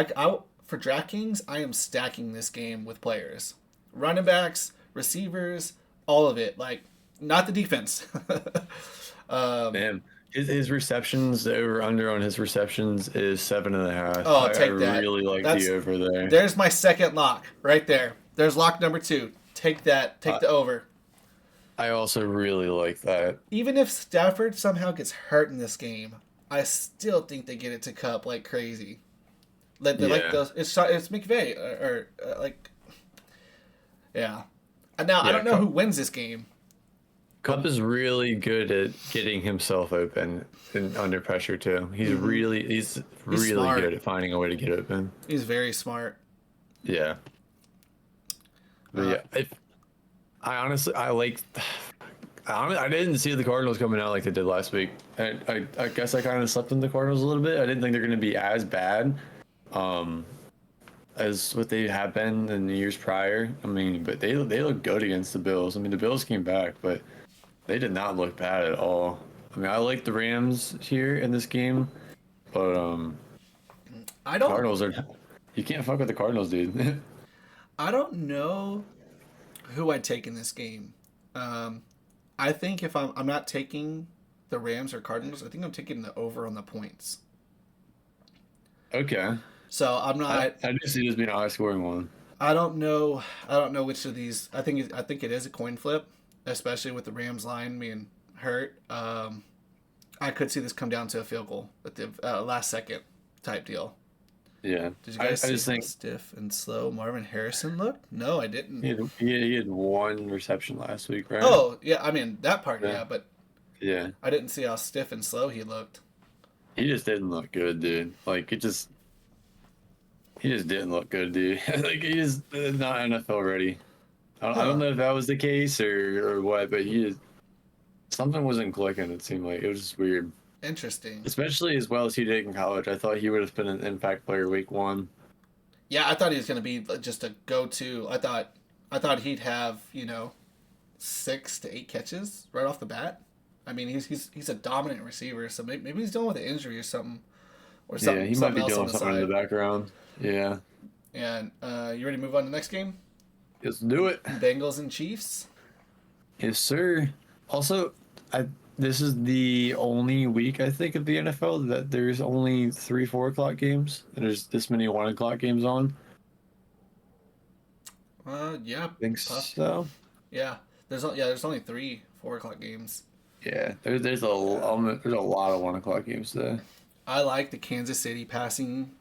For DraftKings, I am stacking this game with players, running backs, receivers, all of it. Like not the defense. um, Man, his receptions, the over under on his receptions is 7.5. oh, I take that. really like That's the over there. There's my second lock right there. There's lock number 2. Take that. Take I, the over. I also really like that. Even if Stafford somehow gets hurt in this game, I still think they get it to Cup like crazy. Like they like Yeah. those. It's McVay or like yeah. And now I Yeah, don't know who wins this game. Cup is really good at getting himself open and under pressure too. He's Hmm. he's He's really smart. good at finding a way to get open. He's very smart. Yeah. But Uh, yeah, I honestly I like I didn't see the Cardinals coming out like they did last week. I guess I kind of slept in the Cardinals a little bit. I didn't think they're going to be as bad um, as what they have been in the years prior. I mean, but they look good against the Bills. I mean, the Bills came back, but they did not look bad at all. I mean, I like the Rams here in this game, but I don't Cardinals are you can't fuck with the Cardinals, dude. I don't know who I'd take in this game. Um, I think if I'm not taking the Rams or Cardinals, I think I'm taking the over on the points. Okay, So I'm not. I do see this being a high scoring one. I don't know. I don't know which of these. I think it is a coin flip, especially with the Rams line being hurt. I could see this come down to a field goal at the last second type deal. Yeah, Did you I guys see just how think stiff and slow Marvin Harrison looked? No, I didn't. he had one reception last week, right? Oh yeah, I mean that part, Yeah. yeah, but Yeah. I didn't see how stiff and slow he looked. He just didn't look good, dude. Like he just didn't look good, dude. Like he's not NFL ready. I Huh. don't know if that was the case or what, but he just something wasn't clicking. It seemed like it was just weird, Interesting. especially as well as he did in college. I thought he would have been an impact player week one. Yeah, I thought he was going to be just a go-to. I thought he'd have 6 to 8 catches right off the bat. I mean, he's a dominant receiver, so maybe he's dealing with an injury or something, Yeah, he might something be else on doing the something in the side. background. Yeah, And you ready to move on to the next game? let's do it. Bengals and Chiefs. Yes, sir. Also, I this is the only week I think of the NFL that there's only 3 4 o'clock games. There's this many 1 o'clock games on. Yeah, I think so. yeah. There's only 3 4 o'clock games. Yeah, there's a lot of 1 o'clock games there. I like the Kansas City passing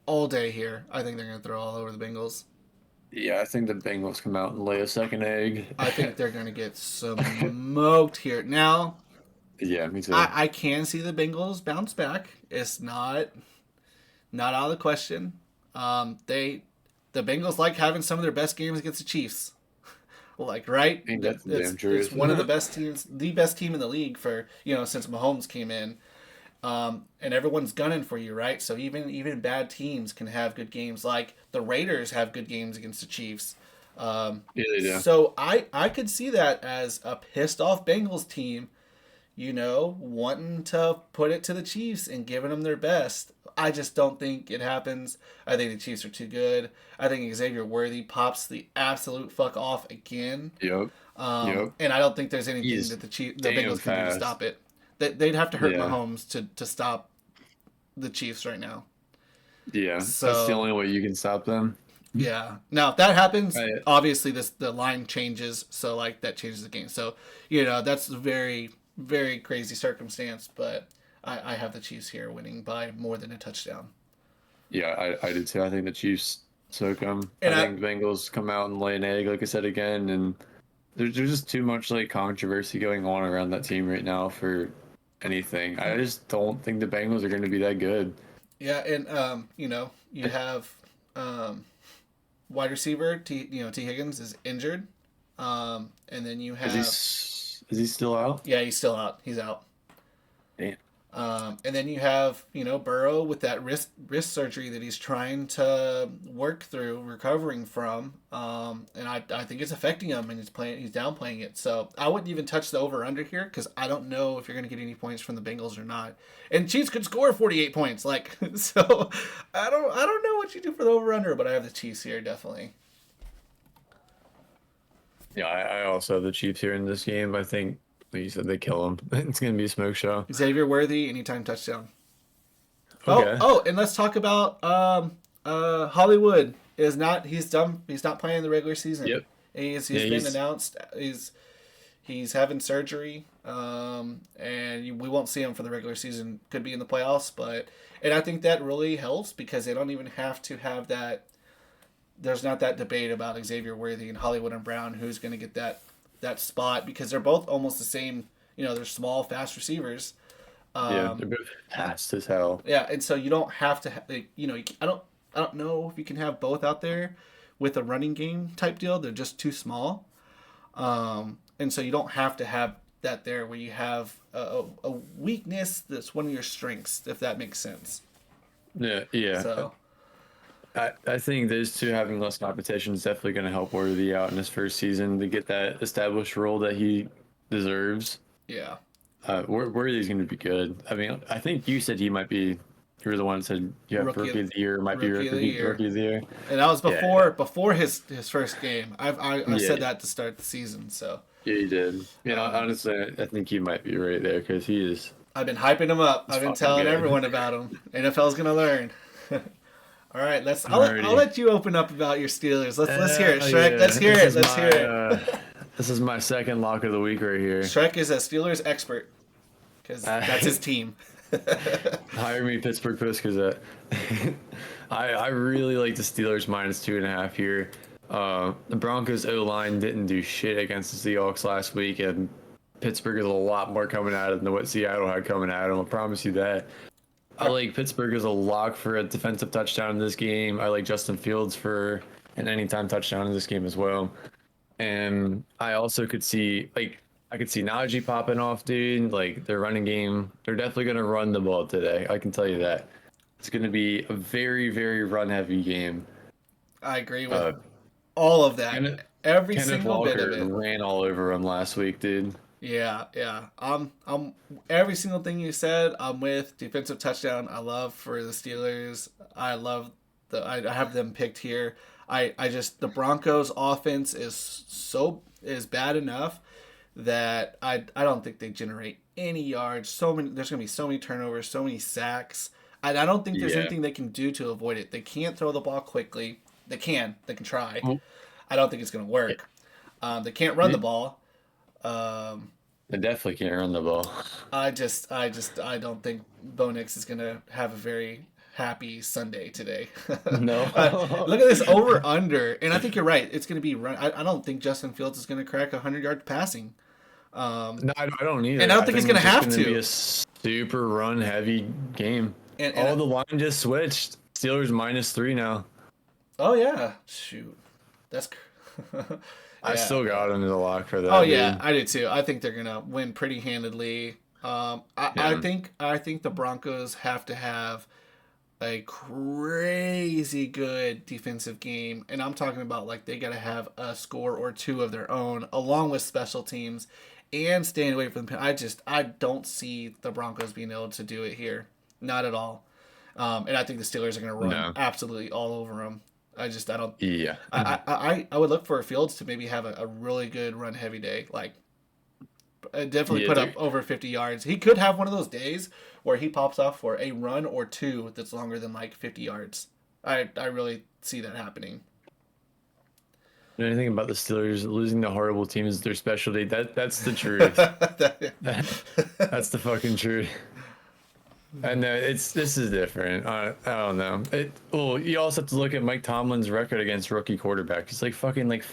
all day here. I think they're going to throw all over the Bengals. Yeah, I think the Bengals come out and lay a second egg. I think they're going to get smoked here. Now, Yeah, me too. I can see the Bengals bounce back. It's not out of the question. The Bengals like having some of their best games against the Chiefs. Like, right? I think that's damn true. It's one of the best teams, the best team in the league for, since Mahomes came in. And everyone's gunning for you, right? So even bad teams can have good games. Like the Raiders have good games against the Chiefs. Yeah, they do. So I could see that as a pissed off Bengals team, wanting to put it to the Chiefs and giving them their best. I just don't think it happens. I think the Chiefs are too good. I think Xavier Worthy pops the absolute fuck off again. Yep. And I don't think there's anything He's that the Bengals damn can do to fast. stop it. They'd have to hurt Yeah. Mahomes to stop the Chiefs right now. Yeah, So- that's the only way you can stop them. Yeah. Now if that happens, Right. obviously the line changes, so like that changes the game. So that's a very, very crazy circumstance, but I have the Chiefs here winning by more than a touchdown. Yeah, I do too. I think the Chiefs took them. And I think the Bengals come out and lay an egg, like I said again, and there's just too much like controversy going on around that team right now for anything. I just don't think the Bengals are going to be that good. Yeah, and you have wide receiver T Higgins is injured, and then you have Is he still out? yeah, he's still out. He's out. Damn. And then you have, Burrow with that wrist surgery that he's trying to work through, recovering from. And I think it's affecting him, and he's downplaying it. So I wouldn't even touch the over under here because I don't know if you're going to get any points from the Bengals or not. And Chiefs could score 48 points, so I don't know what you do for the over under, but I have the Chiefs here definitely. Yeah, I also have the Chiefs here in this game. I think, like you said, they kill them. It's going to be a smoke show. Xavier Worthy, anytime touchdown. Okay. Oh, and let's talk about Hollywood is not he's done he's not playing the regular season. Yep. He's been announced. He's having surgery. And we won't see him for the regular season. Could be in the playoffs, and I think that really helps because they don't even have to have that. There's not that debate about Xavier Worthy and Hollywood and Brown who's going to get that spot because they're both almost the same. They're small, fast receivers. Yeah, they're both fast as hell. Yeah, and so you don't have to. I don't know if you can have both out there with a running game type deal. They're just too small, and so you don't have to have that there where you have a weakness that's one of your strengths, if that makes sense. Yeah. So I think those two having less competition is definitely going to help Worthy out in his first season to get that established role that he deserves. yeah, Worthy's going to be good. I mean, I think you said he might be. You were the one that said you have rookie of the year, might be rookie of the year. and that was before his first game. I said that to start the season. So Yeah, you did. Honestly, I think he might be right there because he is. I've been hyping him up. I've been telling good. everyone about him. NFL's gonna learn. All right, I'll let you open up about your Steelers. Let's hear it, Shrek. Yeah. Let's hear it. This is my second lock of the week right here. Shrek is a Steelers expert because that's his team. Hire me, Pittsburgh Post Gazette. I really like the Steelers -2.5 here. The Broncos O-line didn't do shit against the Seahawks last week, and Pittsburgh is a lot more coming at them than what Seattle had coming at them. I promise you that. I like Pittsburgh as a lock for a defensive touchdown in this game. I like Justin Fields for an anytime touchdown in this game as well. And I also could see, I could see Najee popping off, dude. Like, their running game, they're definitely going to run the ball today. I can tell you that. It's going to be a very, very run-heavy game. I agree with all of that. Every Kenneth single Walker bit of it. ran all over him last week, dude. Yeah. I'm every single thing you said. I'm with defensive touchdown. I love for the Steelers. I have them picked here. I just the Broncos offense is bad enough that I don't think they generate any yards. There's going to be so many turnovers, so many sacks. I don't think there's Yeah. anything they can do to avoid it. They can't throw the ball quickly. They can try. Well, I don't think it's going to work. They can't run the ball. Um, they definitely can't run the ball. I don't think Bo Nix is going to have a very happy Sunday today. No. Look at this over under, and I think you're right. It's going to be run. I don't think Justin Fields is going to crack 100 yards passing. No, I don't either. And I don't think he's going to have it's to. Be a super run heavy game. And the line just switched. Steelers -3 now. Oh yeah, shoot, that's. I still got him as a lock for that. Oh yeah, dude. I do too. I think they're gonna win pretty handedly. I think the Broncos have to have a crazy good defensive game, and I'm talking about like they got to have a score or two of their own, along with special teams, and staying away from the. I don't see the Broncos being able to do it here, not at all. And I think the Steelers are going to run absolutely all over them. I don't. Yeah. I would look for Fields to maybe have a really good run heavy day, like definitely put up over 50 yards. He could have one of those days where he pops off for a run or two that's longer than like 50 yards. I really see that happening. Anything about the Steelers losing to horrible teams, their specialty. That's the truth. That's the fucking truth. And this is different. I don't know. You also have to look at Mike Tomlin's record against rookie quarterbacks. He's like fucking like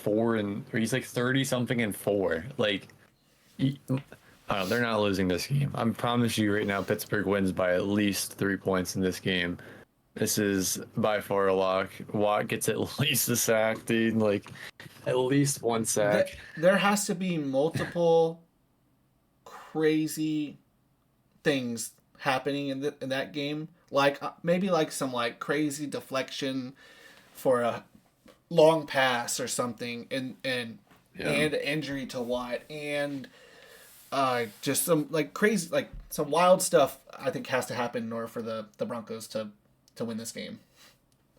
he's like 30 something and 4. Like, I don't know, they're not losing this game. I promise you right now, Pittsburgh wins by at least 3 points in this game. This is by far a lock. Watt gets at least a sack, dude. Like, at least one sack. There has to be multiple crazy things happening in that game, like maybe like some like crazy deflection for a long pass or something, and injury to Watt, and just some like crazy, like some wild stuff I think has to happen in order for the Broncos to win this game.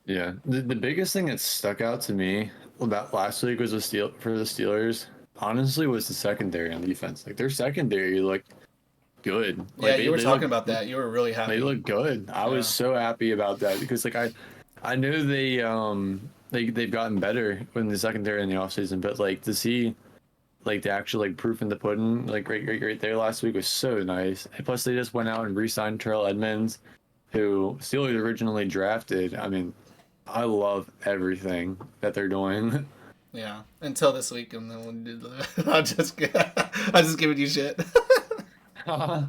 Yeah, the biggest thing that stuck out to me about last week was for the Steelers. Honestly, was the secondary on defense. Like their secondary, like good. Like, yeah, you were talking about that. You were really happy. They look good. I was so happy about that because like I knew they've gotten better in the secondary in the offseason, but like to see like the actual like proof in the pudding like right there last week was so nice. And plus they just went out and re-signed Terrell Edmonds, who Steelers originally drafted. I mean, I love everything that they're doing. Yeah, until this week, and then I'll just giving you shit. I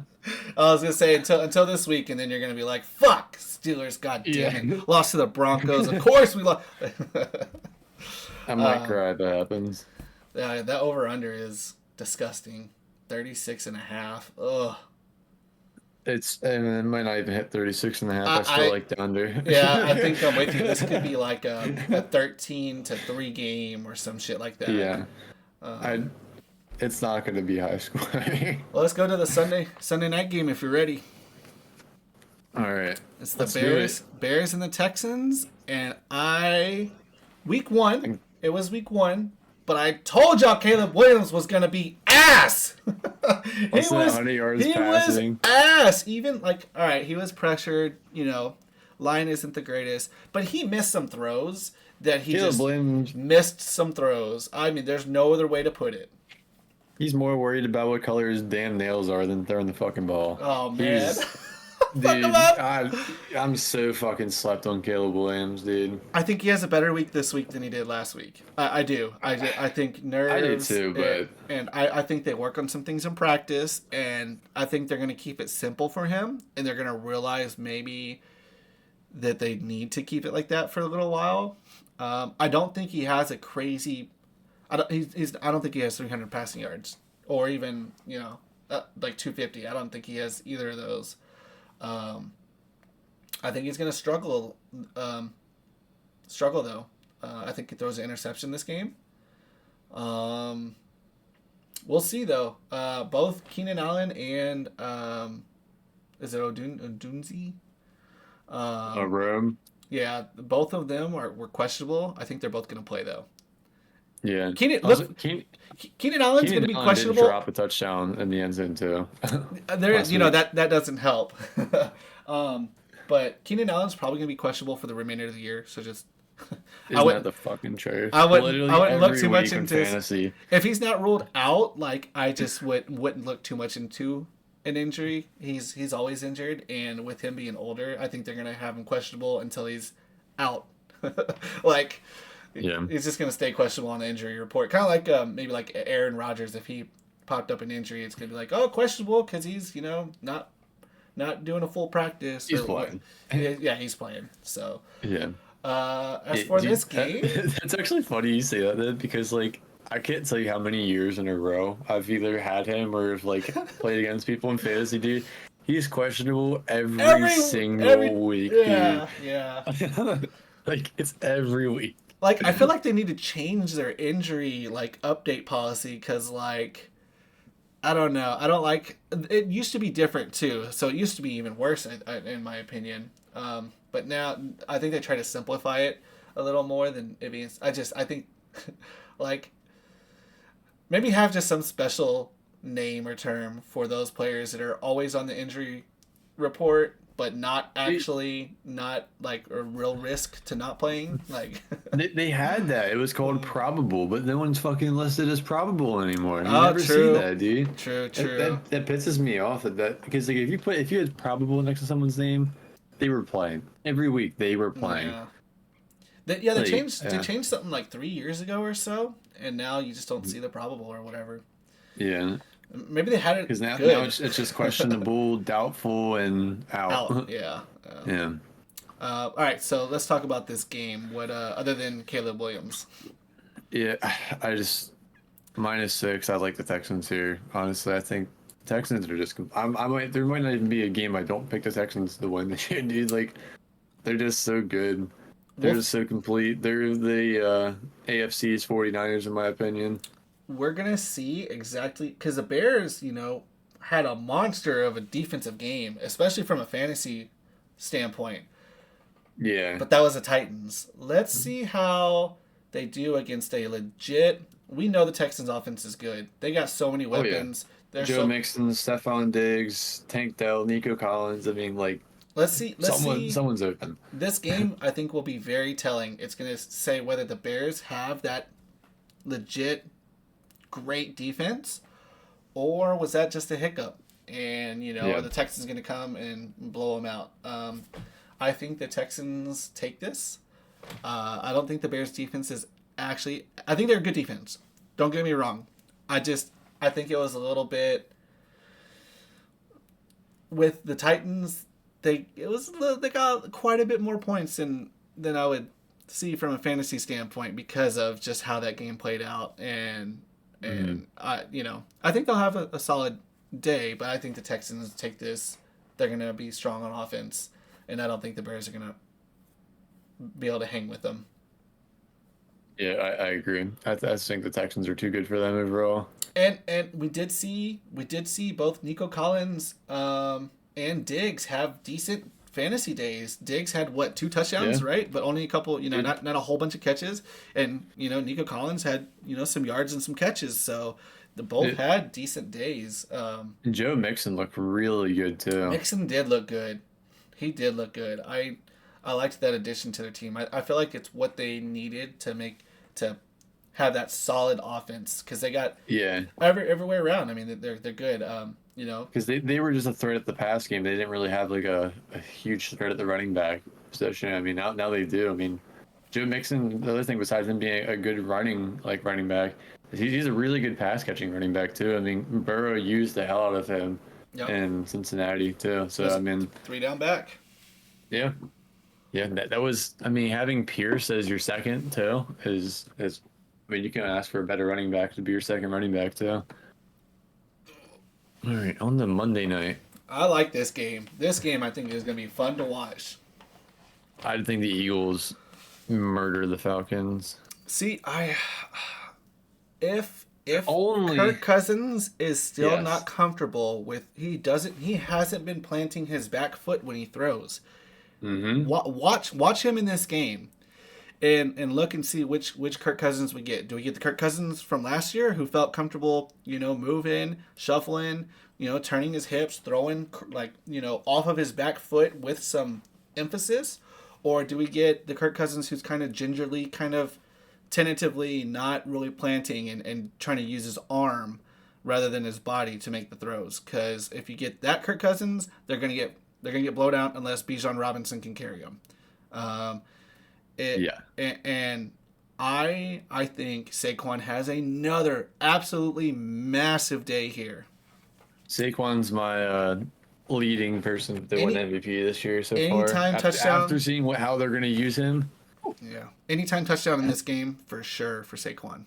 was gonna say until this week, and then you're gonna be like, "Fuck, Steelers, goddamn it, lost to the Broncos." Of course we lost. I might cry if that happens. Yeah, that over under is disgusting. 36.5. Ugh. And it might not even hit 36.5. I still like the under. Yeah, I think I'm with you. This could be like a 13-3 game or some shit like that. Yeah. It's not going to be high scoring. Well, let's go to the Sunday night game if you're ready. All right. It's the Bears and the Texans, and week one. It was week one, but I told y'all Caleb Williams was gonna be ass. he was ass. Even like, all right, he was pressured. You know, line isn't the greatest, but he missed some throws that he missed some throws. I mean, there's no other way to put it. He's more worried about what color his damn nails are than throwing the fucking ball. Oh man. Dude, I'm so fucking slept on Caleb Williams, dude. I think he has a better week this week than he did last week. I do. I think nerves. I do too, but and I think they work on some things in practice, and I think they're going to keep it simple for him, and they're going to realize maybe that they need to keep it like that for a little while. I don't think he has a crazy. I don't think he has 300 passing yards or even like 250. I don't think he has either of those. I think he's going to struggle. Though. I think he throws an interception this game. We'll see though. Both Keenan Allen and is it Odunze? Rome. Yeah, both of them were questionable. I think they're both going to play though. Yeah. Keenan, Also, look, Keenan Allen's going to be Allen did questionable. drop a touchdown in the end zone too. There, last you know week. that doesn't help. But Keenan Allen's probably going to be questionable for the remainder of the year. So just, I Isn't that would, the fucking truth? I wouldn't, I Literally wouldn't look every too much week in into this. fantasy. If he's not ruled out, like I just wouldn't look too much into an injury. He's always injured, and with him being older, I think they're going to have him questionable until he's out. Like. Yeah. He's just going to stay questionable on the injury report. Kind of like maybe like Aaron Rodgers. If he popped up an injury, it's going to be like, oh, questionable because he's, not doing a full practice. He's playing. Yeah, he's playing. So, Yeah. as for Dude, this game, that's actually funny you say that then, because like I can't tell you how many years in a row I've either had him or like played against people in fantasy, dude. He's questionable every single week, yeah, dude. yeah. Like it's every week. Like I feel like they need to change their injury like update policy because like I don't know. I don't like. It used to be different too, so it used to be even worse in my opinion. But now I think they try to simplify it a little more than it being. I think like maybe have just some special name or term for those players that are always on the injury report but not actually not like a real risk to not playing. Like they had that. It was called probable, but no one's fucking listed as probable anymore. You Oh, never true. see that, dude. True. That pisses me off that because like if you had probable next to someone's name, they were playing every week. They were playing. Yeah. They Like, changed. yeah. They changed something like 3 years ago or so, and now you just don't see the probable or whatever. Yeah, Maybe they had it because now good. it's just questionable, doubtful, and out. Out. Yeah. Yeah. All right, so let's talk about this game. What other than Caleb Williams? Yeah, I just -6. I like the Texans here. Honestly, I think Texans are just. There might not even be a game I don't pick the Texans to win this year, dude. Like, they're just so good. They're just so complete. They're the AFC's 49ers, in my opinion. We're gonna see exactly because the Bears, had a monster of a defensive game, especially from a fantasy standpoint. Yeah. But that was the Titans. Let's see how they do against a legit. We know the Texans' offense is good. They got so many weapons. They're Joe Mixon, Stephon Diggs, Tank Dell, Nico Collins. I mean, like, Let's see. someone's open. This game, I think, will be very telling. It's going to say whether the Bears have that legit great defense, or was that just a hiccup? And are the Texans going to come and blow them out? I think the Texans take this. I don't think the Bears' defense is actually. I think they're a good defense. Don't get me wrong. I think it was a little bit with the Titans. They got quite a bit more points than I would see from a fantasy standpoint because of just how that game played out, and I think they'll have a solid day, but I think the Texans take this. They're gonna be strong on offense, and I don't think the Bears are gonna be able to hang with them. Yeah, I agree. I think the Texans are too good for them overall. And we did see both Nico Collins and Diggs have decent fantasy days. Diggs had 2 touchdowns, right? But only a couple, not a whole bunch of catches. And Nico Collins had some yards and some catches. So they both had decent days. Joe Mixon looked really good too. Mixon did look good. He did look good. I liked that addition to their team. I feel like it's what they needed to have that solid offense because they got every way around. I mean, they're good. Because they were just a threat at the pass game. They didn't really have like a huge threat at the running back position. I mean, now they do. I mean, Joe Mixon. The other thing besides him being a good running back, he's a really good pass catching running back too. I mean, Burrow used the hell out of him in Cincinnati too. So I mean, 3 down back. Yeah. Yeah, that was. I mean, having Pierce as your second too is. I mean, you can ask for a better running back to be your second running back too. All right, on the Monday night. I like this game. This game, I think, is going to be fun to watch. I think the Eagles murder the Falcons. See, if only Kirk Cousins is still not comfortable with he hasn't been planting his back foot when he throws. Mm-hmm. Watch him in this game. and look and see which Kirk Cousins we get. Do we get the Kirk Cousins from last year who felt comfortable, moving, shuffling, turning his hips, throwing like, off of his back foot with some emphasis? Or do we get the Kirk Cousins who's kind of gingerly, kind of tentatively not really planting and trying to use his arm rather than his body to make the throws? Because if you get that Kirk Cousins, they're gonna get blown out unless Bijan Robinson can carry them. And I think Saquon has another absolutely massive day here. Saquon's my leading person that won MVP this year so far. Anytime touchdown. After seeing how they're going to use him. Yeah. Anytime touchdown in this game, for sure, for Saquon.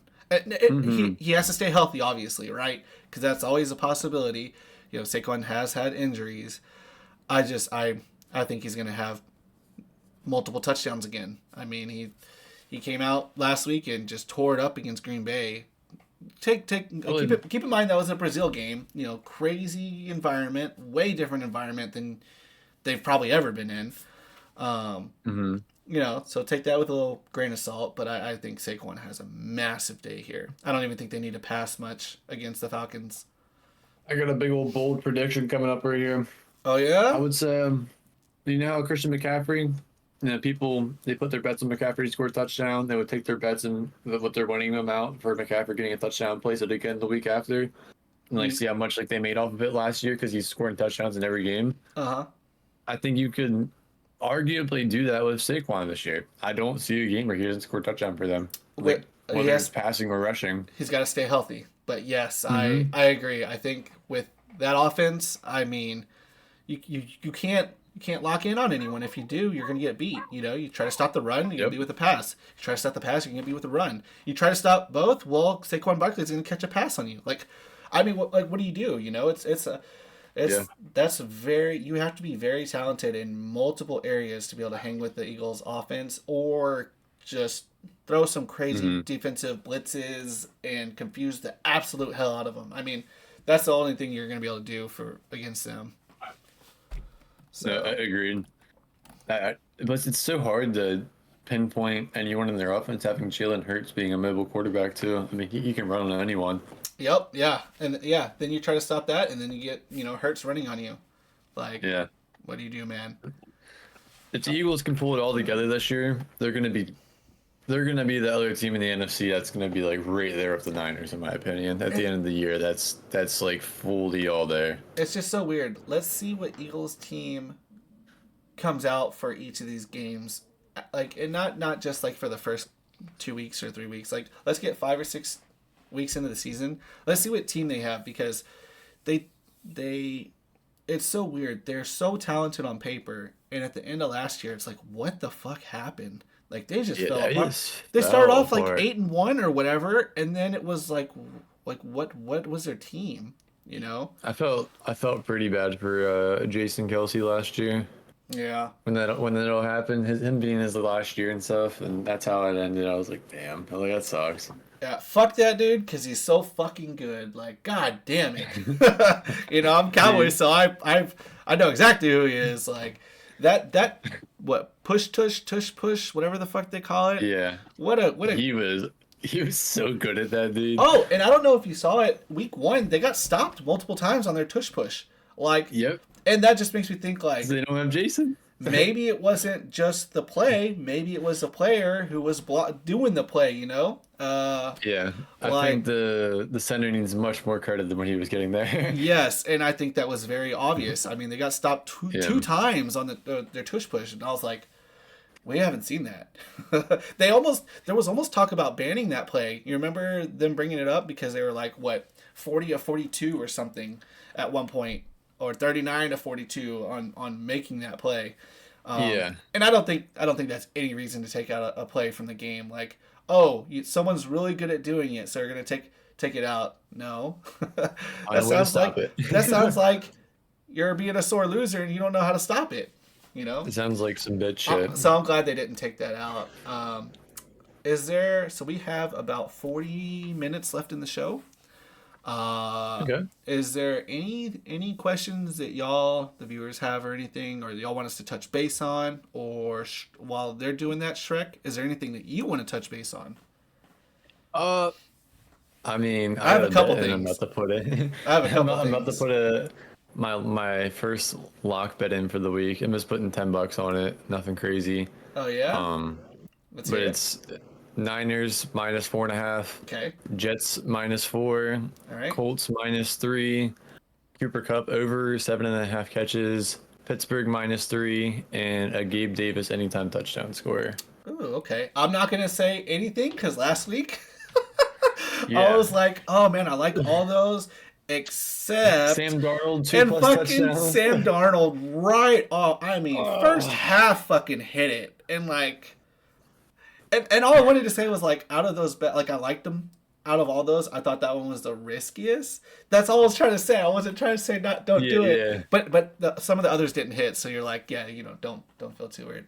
He has to stay healthy, obviously, right? Because that's always a possibility. Saquon has had injuries. I think he's going to have multiple touchdowns again. I mean, he came out last week and just tore it up against Green Bay. Keep in mind that was a Brazil game. Crazy environment, way different environment than they've probably ever been in. So take that with a little grain of salt. But I think Saquon has a massive day here. I don't even think they need to pass much against the Falcons. I got a big old bold prediction coming up right here. Oh yeah, I would say, how Christian McCaffrey. People, they put their bets on McCaffrey to score a touchdown. They would take their bets and what they're winning them out for McCaffrey getting a touchdown, place it again the week after, and see how much they made off of it last year because he's scoring touchdowns in every game. I think you could arguably do that with Saquon this year. I don't see a game where he doesn't score a touchdown for them, whether it's passing or rushing. He's got to stay healthy. But yes, I agree. I think with that offense, I mean, you can't lock in on anyone. If you do, you're going to get beat. You try to stop the run, you're going to be with the pass. You try to stop the pass, you're going to be with the run. You try to stop both, well, Saquon Barkley's going to catch a pass on you. What do you do? That's very, you have to be very talented in multiple areas to be able to hang with the Eagles offense, or just throw some crazy defensive blitzes and confuse the absolute hell out of them. I mean, that's the only thing you're going to be able to do against them. So I agreed. But it's so hard to pinpoint anyone in their offense, having Jalen Hurts being a mobile quarterback too. I mean, he can run on anyone. Yep. Yeah. And then you try to stop that, and then you get Hurts running on you. What do you do, man? If the Eagles can pull it all together this year, they're gonna be the other team in the NFC that's gonna be right there with the Niners, in my opinion. At the end of the year, that's fully all there. It's just so weird. Let's see what Eagles team comes out for each of these games, and not just for the first 2 weeks or 3 weeks. Let's get 5 or 6 weeks into the season. Let's see what team they have, because they it's so weird. They're so talented on paper, and at the end of last year, it's what the fuck happened? They just fell apart. They started off 8-1 or whatever, and then it was what was their team? I felt pretty bad for Jason Kelsey last year. Yeah. When that all happened, him being his last year and stuff, and that's how it ended. I was like, damn, that sucks. Yeah, fuck that dude, because he's so fucking good. God damn it. I'm Cowboys, so I know exactly who he is. That what push tush push, whatever the fuck they call it. Yeah. What a he was so good at that, dude. Oh, and I don't know if you saw it. Week 1, they got stopped multiple times on their tush push. Yep. And that just makes me think they don't have Jason. Maybe it wasn't just the play. Maybe it was the player who was doing the play. Yeah, I think the center needs much more credit than what he was getting there. Yes, and I think that was very obvious. I mean, they got stopped two times on their tush push, and I was like, we haven't seen that. There was almost talk about banning that play. You remember them bringing it up because they were 40 of 42 or something at one point, or 39 to 42 on making that play. Yeah. And I don't think that's any reason to take out a play from the game. Someone's really good at doing it, so you're gonna take it out. No. That sounds like you're being a sore loser and you don't know how to stop it. It sounds like some bitch shit. So I'm glad they didn't take that out. So we have about 40 minutes left in the show. Okay. Is there any questions that y'all, the viewers, have or anything, or y'all want us to touch base on, or while they're doing that, Shrek, is there anything that you want to touch base on? Uh, I mean, I I have got a a bet couple and I'm things. about to put it. I have a couple I'm about to things. put my first lock bet in for the week. I'm just putting $10 on it. Nothing crazy. Oh yeah, Um, let's but hear it. it's Niners -4.5, Okay, Jets -4, all right. Colts -3, Cooper Cup over 7.5 catches, Pittsburgh -3, and a Gabe Davis anytime touchdown score. Ooh, okay. I'm not gonna say anything because last week I Yeah. was like, oh man, I like all those except Sam Darnold, two and plus fucking touchdowns. Sam Darnold right off. I mean, first Oh, half fucking hit it, and like, and all I wanted to say was like, out of those, like I liked them. Out of all those, I thought that one was the riskiest. That's all I was trying to say. I wasn't trying to say not don't yeah, do it, yeah. but some of the others didn't hit. So you're like, yeah, don't feel too weird.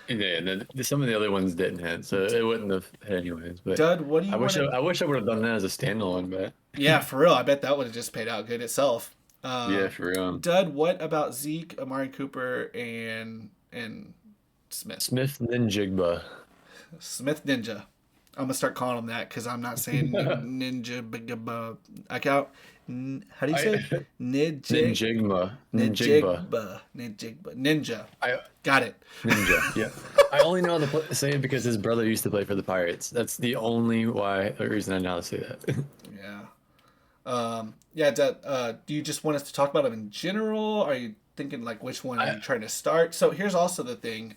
Yeah, and then some of the other ones didn't hit, so it wouldn't have hit anyways. But Dud, what do I you want wish to? I wish I would have done that as a standalone bet. Yeah, for real. I bet that would have just paid out good itself. Yeah, for real. Dud, what about Zeke, Amari Cooper, and Smith? Smith Ninjigba. Smith Ninja. I'm gonna start calling him that because I'm not saying Ninja. I count. How do you say I Ninja? Ninjigma. Ninjigba. Ninjigba. Ninja. I Got it. Ninja. Yeah. I only know how to say it because his brother used to play for the Pirates. That's the only reason I know how to say that. Yeah. Yeah. Do you just want us to talk about them in general? Are you thinking like which one are I you trying to start? So here's also the thing.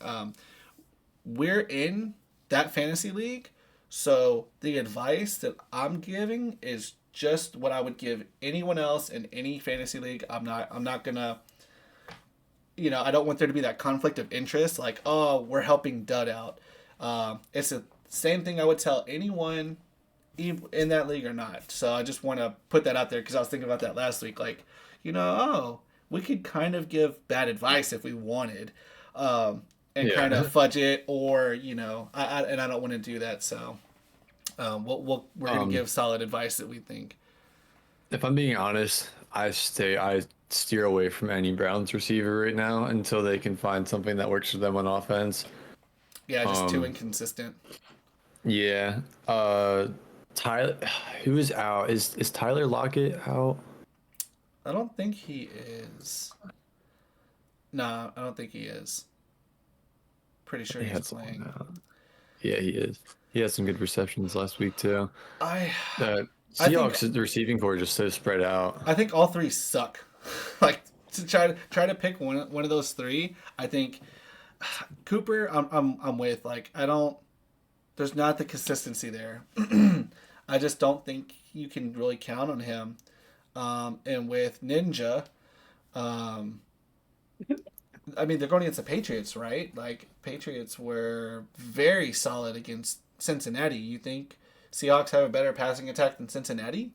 We're in that fantasy league, so the advice that I'm giving is just what I would give anyone else in any fantasy league. I'm not gonna, I don't want there to be that conflict of interest, like, oh, we're helping Dud out. It's the same thing I would tell anyone in that league or not. So I just want to put that out there because I was thinking about that last week. Like, oh, we could kind of give bad advice if we wanted, and kind of yeah. fudge it, or and I don't want to do that. So we're gonna Um, give solid advice that we think. if I'm being honest, I steer away from any Browns receiver right now until they can find something that works for them on offense. Yeah, just too Um, inconsistent. yeah. Tyler, who is out? Is Tyler Lockett out? I don't think he is. Nah, I don't think he is. Pretty sure He he's had someone playing. out. Yeah, he is. He had some good receptions last week too. I The I think Seahawks, the receiving core is just so spread out. I think all three suck. Like to try to pick one of those three. I think Cooper. I'm with. Like I don't. There's not the consistency there. I just don't think you can really count on him. And with Ninja, um, I mean they're going against the Patriots, right? Like Patriots were very solid against Cincinnati. You think Seahawks have a better passing attack than Cincinnati?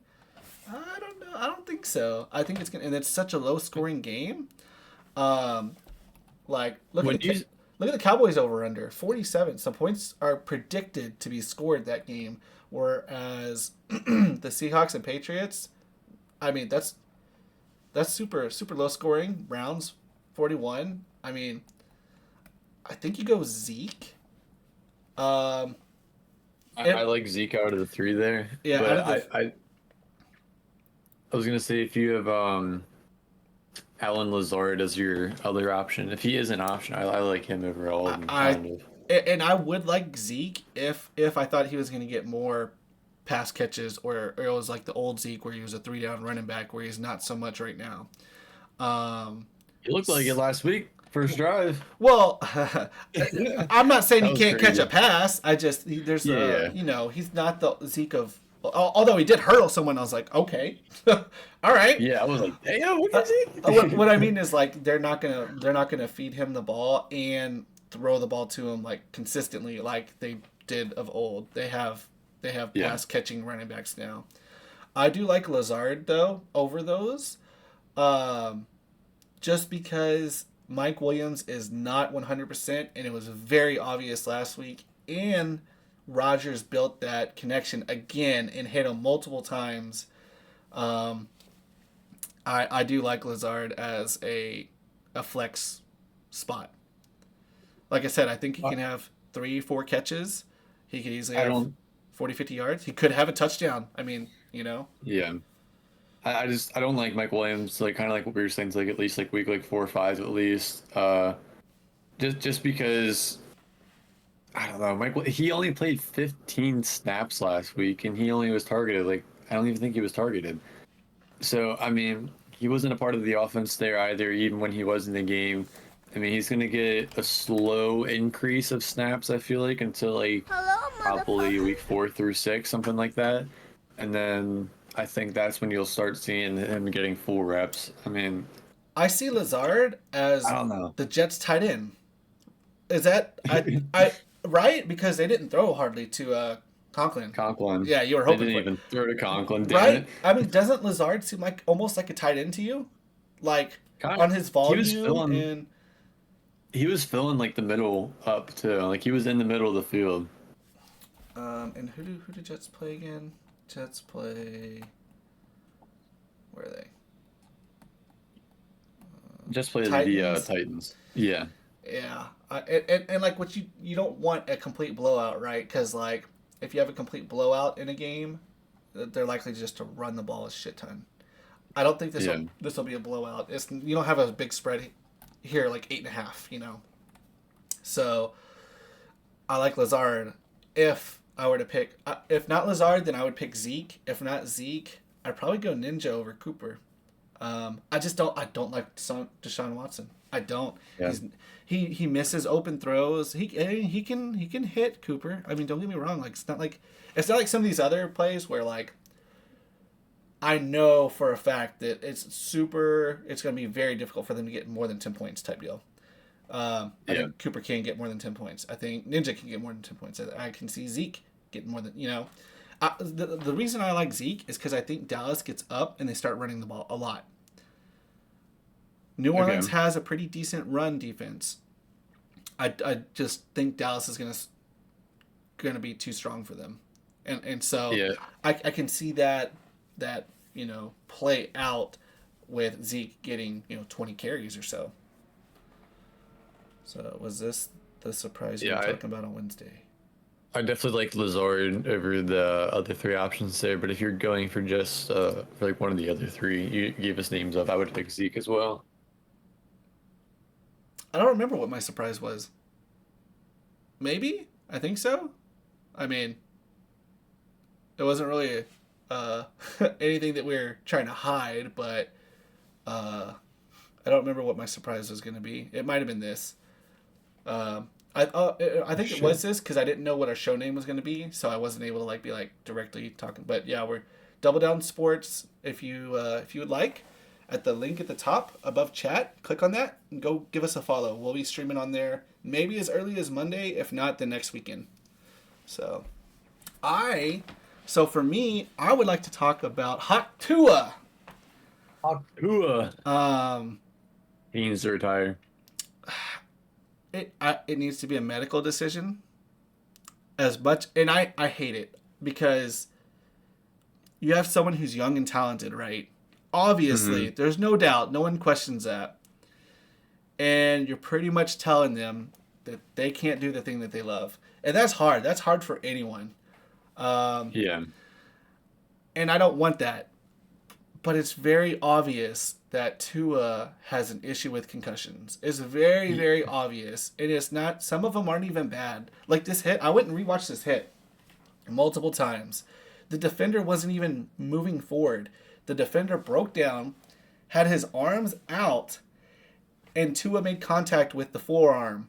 I don't know. I don't think so. I think it's gonna, and it's such a low scoring game. Um, like When you look at the Cowboys over under 47. Some points are predicted to be scored that game, whereas the Seahawks and Patriots. I mean that's super low scoring. Browns 41. I mean, I think you go Zeke. Um, I like Zeke out of the three there, yeah, out but of the I was gonna say if you have Alan Lazard as your other option, if he is an option, I like him over all of them kind I of. and I would like Zeke if I thought he was going to get more pass catches, or it was like the old Zeke where he was a 3 down running back where he's not so much right now. Um, He looked like it last week, first drive. well, I'm not saying That he was can't catch a crazy. pass. I just there's Yeah, he's not the Zeke of. Although he did hurdle someone, I was like, okay, all right. yeah. I was like, damn, look at What Zeke. I mean is like they're not gonna feed him the ball and throw the ball to him like consistently like they did of old. They have Yeah. pass catching running backs now. I do like Lazard though over those, um, just because Mike Williams is not 100%, and it was very obvious last week. And Rodgers built that connection again and hit him multiple times Um, I do like Lazard as a flex spot. Like I said, I think he can have 3, 4 catches. He could easily I have don't. 40, 50 yards. He could have a touchdown. I mean, Yeah. I don't like Mike Williams, like kind of like what we were saying, like at least like week like 4 or 5 at least. Just because I don't know, he only played 15 snaps last week and he only was targeted like I don't even think he was targeted. So I mean, he wasn't a part of the offense there either, even when he was in the game. I mean, he's gonna get a slow increase of snaps, I feel like, until like probably week 4 through 6, something like that. And then I think that's when you'll start seeing him getting full reps. I mean, I see Lazard I as don't know. the Jets tight end. Is that I right? Because they didn't throw hardly to Conklin. Conklin. Yeah, you were They hoping didn't for it. even throw to Conklin, damn Right? it. I mean, doesn't Lazard seem like almost like a tight end to you? Like Kind on his he was volume filling and he was filling like the middle up too. Like he was in the middle of the field. and who do Jets play again? Jets play. Where are they? Just played the Titans. Titans. Yeah. Yeah, and like what you don't want a complete blowout, right? Because like if you have a complete blowout in a game, they're likely just to run the ball a shit ton. I don't think Yeah. this will be a blowout. It's you don't have a big spread here, like 8.5. So I like Lazard. If I were to pick, if not Lazard, then I would pick Zeke. If not Zeke, I'd probably go Ninja over Cooper. I just don't. I don't like Deshaun Watson. I don't. Yeah. He misses open throws. He can hit Cooper. I mean, don't get me wrong. Like it's not like some of these other plays where like I know for a fact that it's going to be very difficult for them to get more than 10 points type deal. I think Cooper can get more than 10 points. I think Ninja can get more than 10 points. I can see Zeke getting more than the reason I like Zeke is because I think Dallas gets up and they start running the ball a lot. New Orleans has a pretty decent run defense. I just think Dallas is gonna be too strong for them, and so I can see that play out with Zeke getting 20 carries or so. So was this the surprise you were talking about on Wednesday? I definitely like Lazard over the other 3 options there, but if you're going for just for like one of the other 3 you gave us names of, I would pick Zeke as well. I don't remember what my surprise was. Maybe? I think so. I mean, it wasn't really anything that we were trying to hide, but I don't remember what my surprise was going to be. It might have been this. I think it was this because I didn't know what our show name was going to be, so I wasn't able to be directly talking. But yeah, we're Double Down Sports. If you would like, at the link at the top above chat, click on that and go give us a follow. We'll be streaming on there maybe as early as Monday, if not the next weekend. So for me, I would like to talk about Hot Tua. Hot Tua. He needs to retire. It needs to be a medical decision. As much, and I hate it because you have someone who's young and talented, right? Obviously, there's no doubt, no one questions that. And you're pretty much telling them that they can't do the thing that they love. And that's hard. That's hard for anyone. Yeah. And I don't want that. But it's very obvious that Tua has an issue with concussions. It's very, very obvious. And it's not, some of them aren't even bad. Like this hit, I went and rewatched this hit multiple times. The defender wasn't even moving forward. The defender broke down, had his arms out, and Tua made contact with the forearm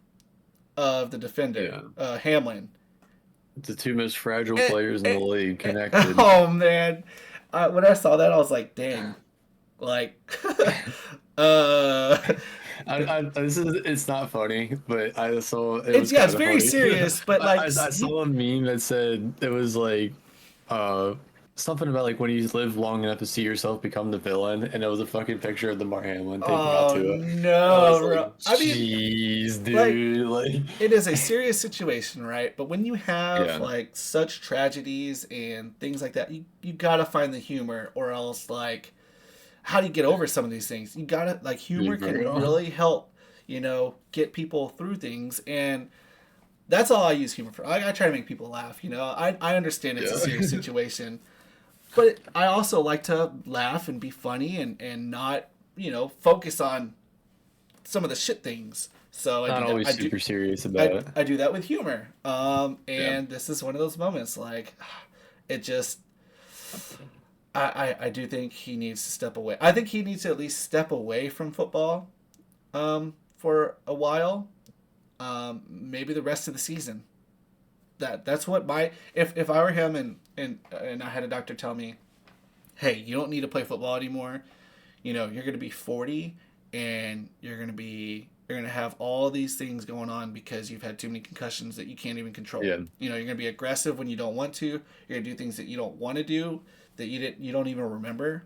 of the defender, Hamlin. The 2 most fragile players in the league connected. Oh, man. When I saw that, I was like, dang. It's not funny, but I saw it. It's very funny. serious, but I saw a meme that said it was something about like when you live long enough to see yourself become the villain, and it was a fucking picture of the Mark Hamlin taking out Oh Tua. I no, was bro. like, I mean, jeez, like, dude. Like, it is a serious situation, right? But when you have yeah, like such tragedies and things like that, you gotta find the humor, or else like, how do you get over some of these things? You gotta like humor dude, for can real. really help, get people through things, and that's all I use humor for. I try to make people laugh. I understand it's a serious Yeah. situation, but I also like to laugh and be funny and not focus on some of the shit things. So I Not do that. always super serious about it. I do that with humor. Yeah. And this is one of those moments. Like, it just. I do think he needs to step away. I think he needs to at least step away from football, for a while. Maybe the rest of the season. That's what my if I were him and I had a doctor tell me, hey, you don't need to play football anymore. You're going to be 40 and you're going to have all these things going on because you've had too many concussions that you can't even control. Yeah. You're going to be aggressive when you don't want to. You're going to do things that you don't want to do that you don't even remember.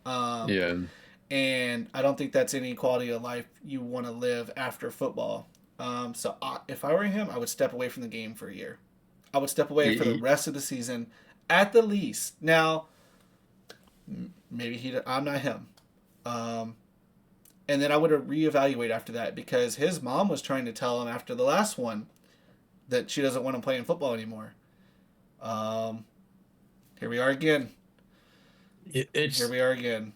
Um, Yeah. and I don't think that's any quality of life you want to live after football. If I were him, I would step away from the game for a year. I would step away for the He- rest of the season, at the least. Now, maybe I'm not him. Um, and then I would reevaluate after that because his mom was trying to tell him after the last one that she doesn't want him playing football anymore. Um, here we are again. it's Here we are again.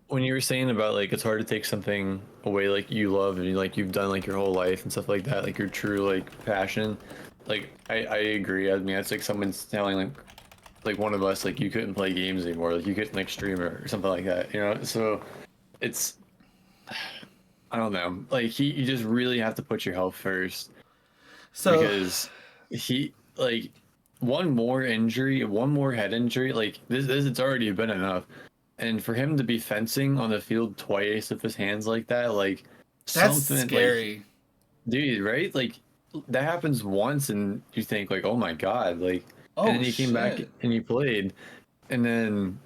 when you were saying about like it's hard to take something away like you love and like you've done like your whole life and stuff like that, like your true like passion. Like I agree. I mean, it's like someone's telling like one of us like you couldn't play games anymore, like you couldn't like stream or something like that, you know? So it's I don't know. Like you just really have to put your health first So, because he like one more injury, one more head injury, like this it's already been enough. And for him to be fencing on the field twice with his hands like that, like that's something like scary. dude, right? Like that happens once and you think like, oh my God, like and Oh then he came back shit. and he played. And then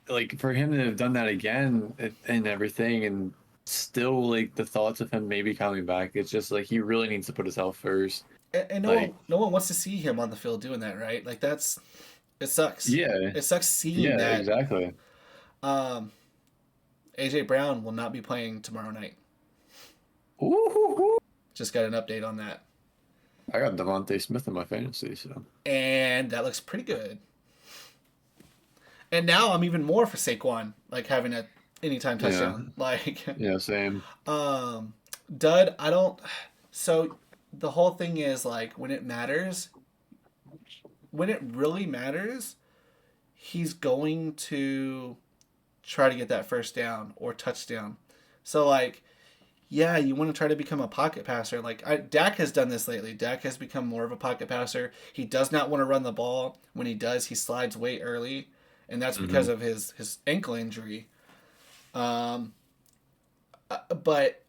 like for him to have done that again and everything and still like the thoughts of him maybe coming back, it's just like he really needs to put his health first. And Like, no one wants to see him on the field doing that, right? Like it sucks. yeah, It sucks seeing yeah, that. exactly. Um, AJ Brown will not be playing tomorrow night. Ooh, Just got an update on that, I got Devontae Smith in my fantasy, so and that looks pretty good. And now I'm even more for Saquon, like having a anytime yeah, touchdown. Like, yeah, same. um, Dud, I don't. So the whole thing is like when it really matters, he's going to try to get that first down or touchdown. So like, yeah, you want to try to become a pocket passer. Like Dak has done this lately. Dak has become more of a pocket passer. He does not want to run the ball. When he does, he slides way early, and that's because Hmm. of his ankle injury. Um, but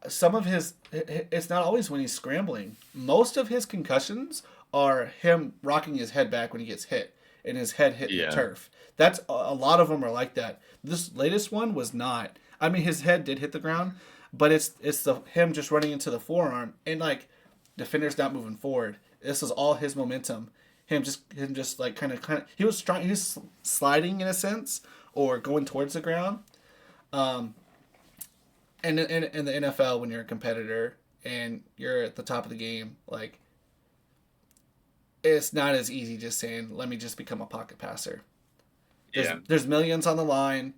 some of his it's not always when he's scrambling. Most of his concussions are him rocking his head back when he gets hit and his head hitting the Yeah, turf. That's a lot of them are like that. This latest one was not. I mean, his head did hit the ground, but it's the him just running into the forearm and like defenders not moving forward. This is all his momentum. Him just like kind of he was sliding in a sense or going towards the ground. Um, and in the NFL, when you're a competitor and you're at the top of the game, like it's not as easy just saying, "Let me just become a pocket passer." yeah, There's millions on the line.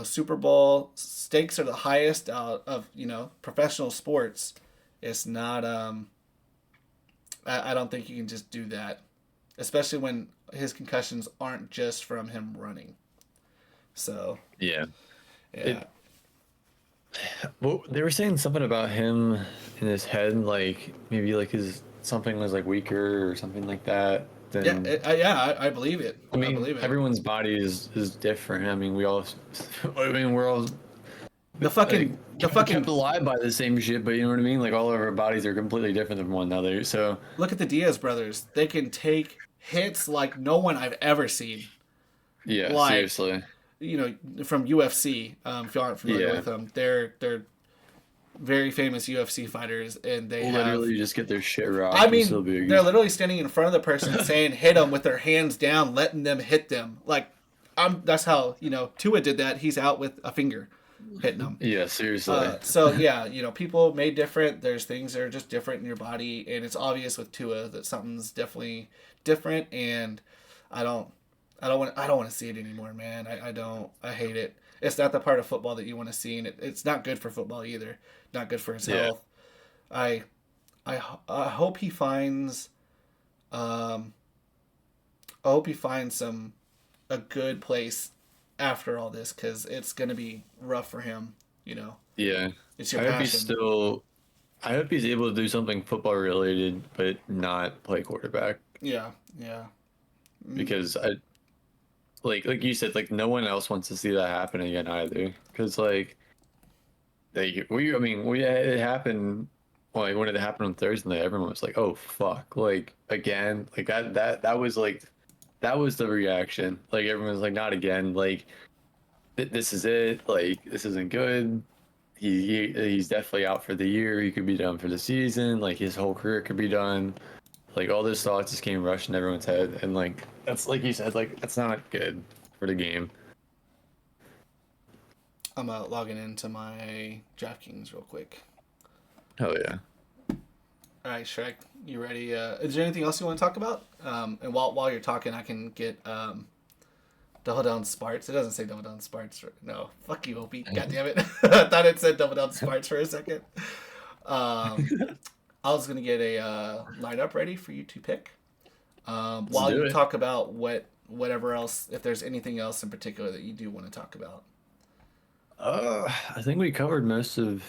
Super Bowl stakes are the highest out of professional sports. It's not. I don't think you can just do that, especially when his concussions aren't just from him running. So yeah. yeah, It. Well, they were saying something about him in his head, like maybe like his something was like weaker or something like that. Then I believe it. I I mean, believe it. everyone's body is different. I mean, we all, I mean, we're all The like fucking the kept fucking alive by the same shit, but you know what I mean? Like all of our bodies are completely different than one another. So look at the Diaz brothers. They can take hits like no one I've ever seen. Yeah, Like, seriously. from UFC. If you aren't familiar Yeah. with them, they're very famous UFC fighters, and they have. Literally just get their shit I rocked and still mean, be a they're good. literally standing in front of the person saying "hit them" with their hands down, letting them hit them. Like, that's how Tua did that. He's out with a finger, hitting them. Yeah, seriously. So yeah, people made different. There's things that are just different in your body, and it's obvious with Tua that something's definitely different. And I don't, I don't want to see it anymore, man. I don't. I hate it. It's not the part of football that you want to see, and it's not good for football either. Not good for his Yeah. health. I, I hope he finds, um, I hope he finds a good place after all this, because it's gonna be rough for him. Yeah. It's your I hope he's passion. still. I hope he's able to do something football related, but not play quarterback Yeah, yeah. because I like you said, like no one else wants to see that happen again either. Because I mean, it happened. Like when it happened on Thursday, everyone was like, "Oh fuck!" Like again, like that was the reaction. Like everyone was like, "Not again!" Like this is it. Like this isn't good. He's definitely out for the year. He could be done for the season. Like his whole career could be done. Like all those thoughts just came rushing everyone's head, and like that's like you said, like that's not good for the game. I'm logging into my DraftKings real quick. Hell yeah. All right, Shrek, you ready? Is there anything else you want to talk about? And while you're talking, I can get Double Down Sparts. It doesn't say Double Down Sparts. No, fuck you, Opie. God damn it. I thought it said Double Down Sparts for a second. Um, I was gonna get a lineup ready for you to pick. Let's While do you it. talk about whatever else, if there's anything else in particular that you do want to talk about. I think we covered most of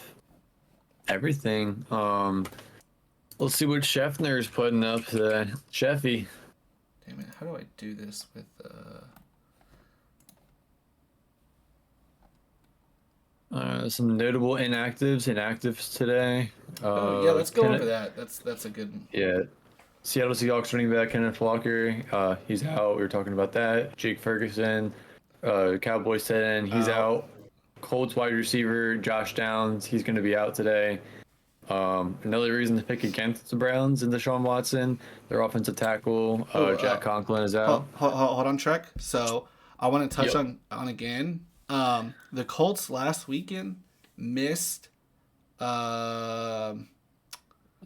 everything. Let's see what Scheffner is putting up today. Sheffy. Damn it! How do I do this with? Some notable inactives today. Oh yeah, let's go over Kenneth, that. That's a good. yeah, Seattle Seahawks running back Kenneth Walker. He's out. We were talking about that. Jake Ferguson, Cowboys tight end. He's out. Colts wide receiver Josh Downs. He's going to be out today. Another reason to pick against the Browns and Deshaun Watson. Their offensive tackle Jack Conklin is out. Hold on, Trek. So I want to touch Yep. on again. The Colts last weekend missed Donnie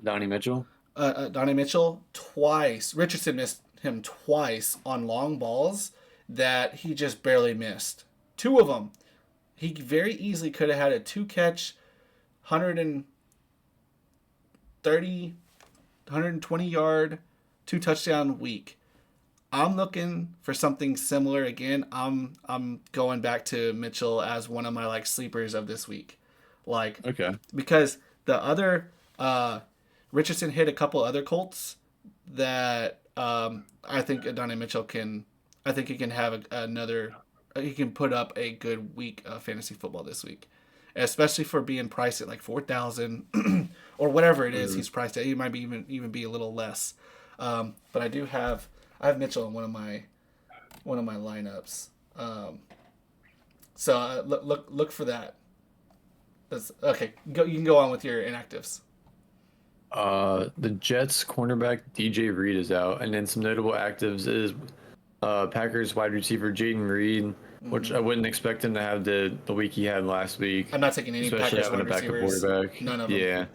Mitchell. Donnie Mitchell twice. Richardson missed him twice on long balls that he just barely missed. Two of them. He very easily could have had a 2-catch, 130, 120 yard, 2-touchdown week. I'm looking for something similar again. I'm going back to Mitchell as one of my sleepers of this week. Okay. Because the other Richardson hit a couple other Colts that I think Adonai Mitchell can. I think he can have another. He can put up a good week of fantasy football this week, especially for being priced at 4,000 or whatever it is he's priced at. He might be even be a little less. But I have Mitchell in one of my lineups. So look for that. That's okay. You can go on with your inactives. The Jets cornerback DJ Reed is out, and then some notable actives is Packers wide receiver Jaden Reed, which I wouldn't expect him to have the week he had last week, I'm not taking any especially Packers having a wide backup receivers. quarterback. None of them. Yeah.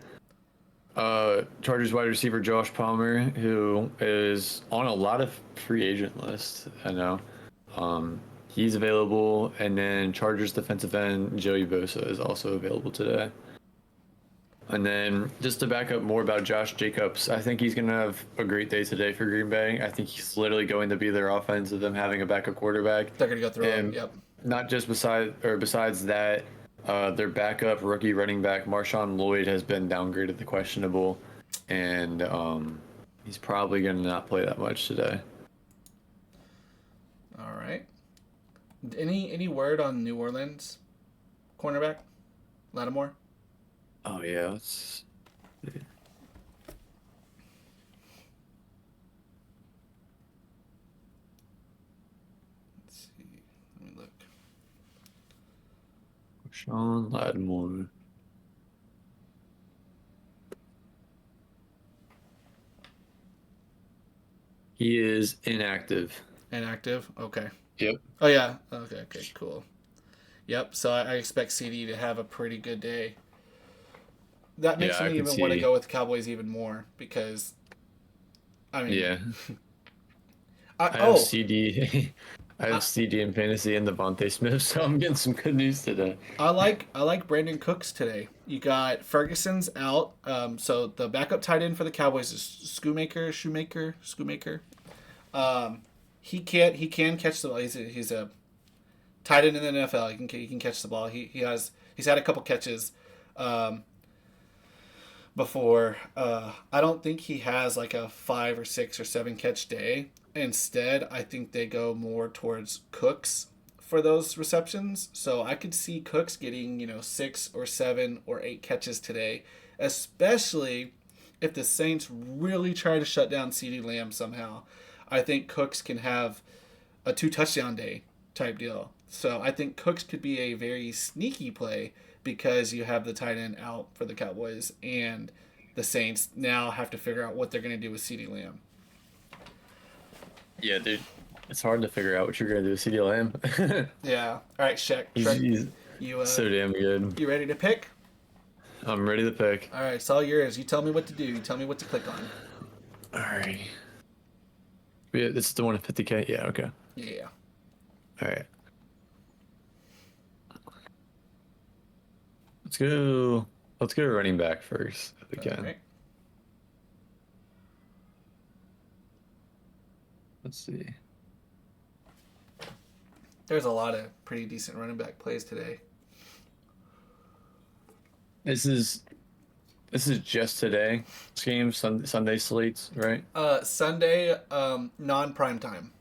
Chargers wide receiver Josh Palmer, who is on a lot of free agent lists. I know. He's available, and then Chargers defensive end Joey Bosa is also available today. And then just to back up more about Josh Jacobs, I think he's going to have a great day today for Green Bay. I think he's literally going to be their offense of them having a backup quarterback. They're gonna go through And him. Yep. not just besides that, their backup rookie running back Marshawn Lloyd has been downgraded to questionable, and he's probably going to not play that much today. All right. Any word on New Orleans cornerback Lattimore? Oh yeah, let's see. Sean Lattimore. He is inactive. Inactive. Okay. Yep. Oh yeah. Okay. Okay. Cool. Yep. So I expect CD to have a pretty good day. That makes Yeah, I me could even want to see. go with Cowboys even more because I mean, Yeah. I, I have oh, CD. I have I, CD in fantasy and Devontae Smith, so I'm getting some good news today. I like Brandon Cooks today. You got Ferguson's out, so the backup tight end for the Cowboys is Shoemaker. Um, he can catch the ball. He's a tight end in the NFL. He can catch the ball. He's had a couple catches before. I don't think he has like a 5 or 6 or 7 catch day. Instead, I think they go more towards Cooks for those receptions. So I could see Cooks getting 6 or 7 or 8 catches today, especially if the Saints really try to shut down CeeDee Lamb somehow. I think Cooks can have a 2 touchdown day type deal. So I think Cooks could be a very sneaky play because you have the tight end out for the Cowboys and the Saints now have to figure out what they're going to do with CeeDee Lamb. Yeah, dude. It's hard to figure out what you're gonna do with CD Lamb. Yeah. All right, Shaq. He's You so damn good. you ready to pick? I'm ready to pick. All right, it's all yours. You tell me what to do. You tell me what to click on. All right. Yeah, this is the one at 50K. Yeah. Okay. Yeah. All right. Let's go. Let's go running back first if we All can. right. Let's see. There's a lot of pretty decent running back plays today. This is just today. This game Sunday slates, right? Sunday, non-prime time.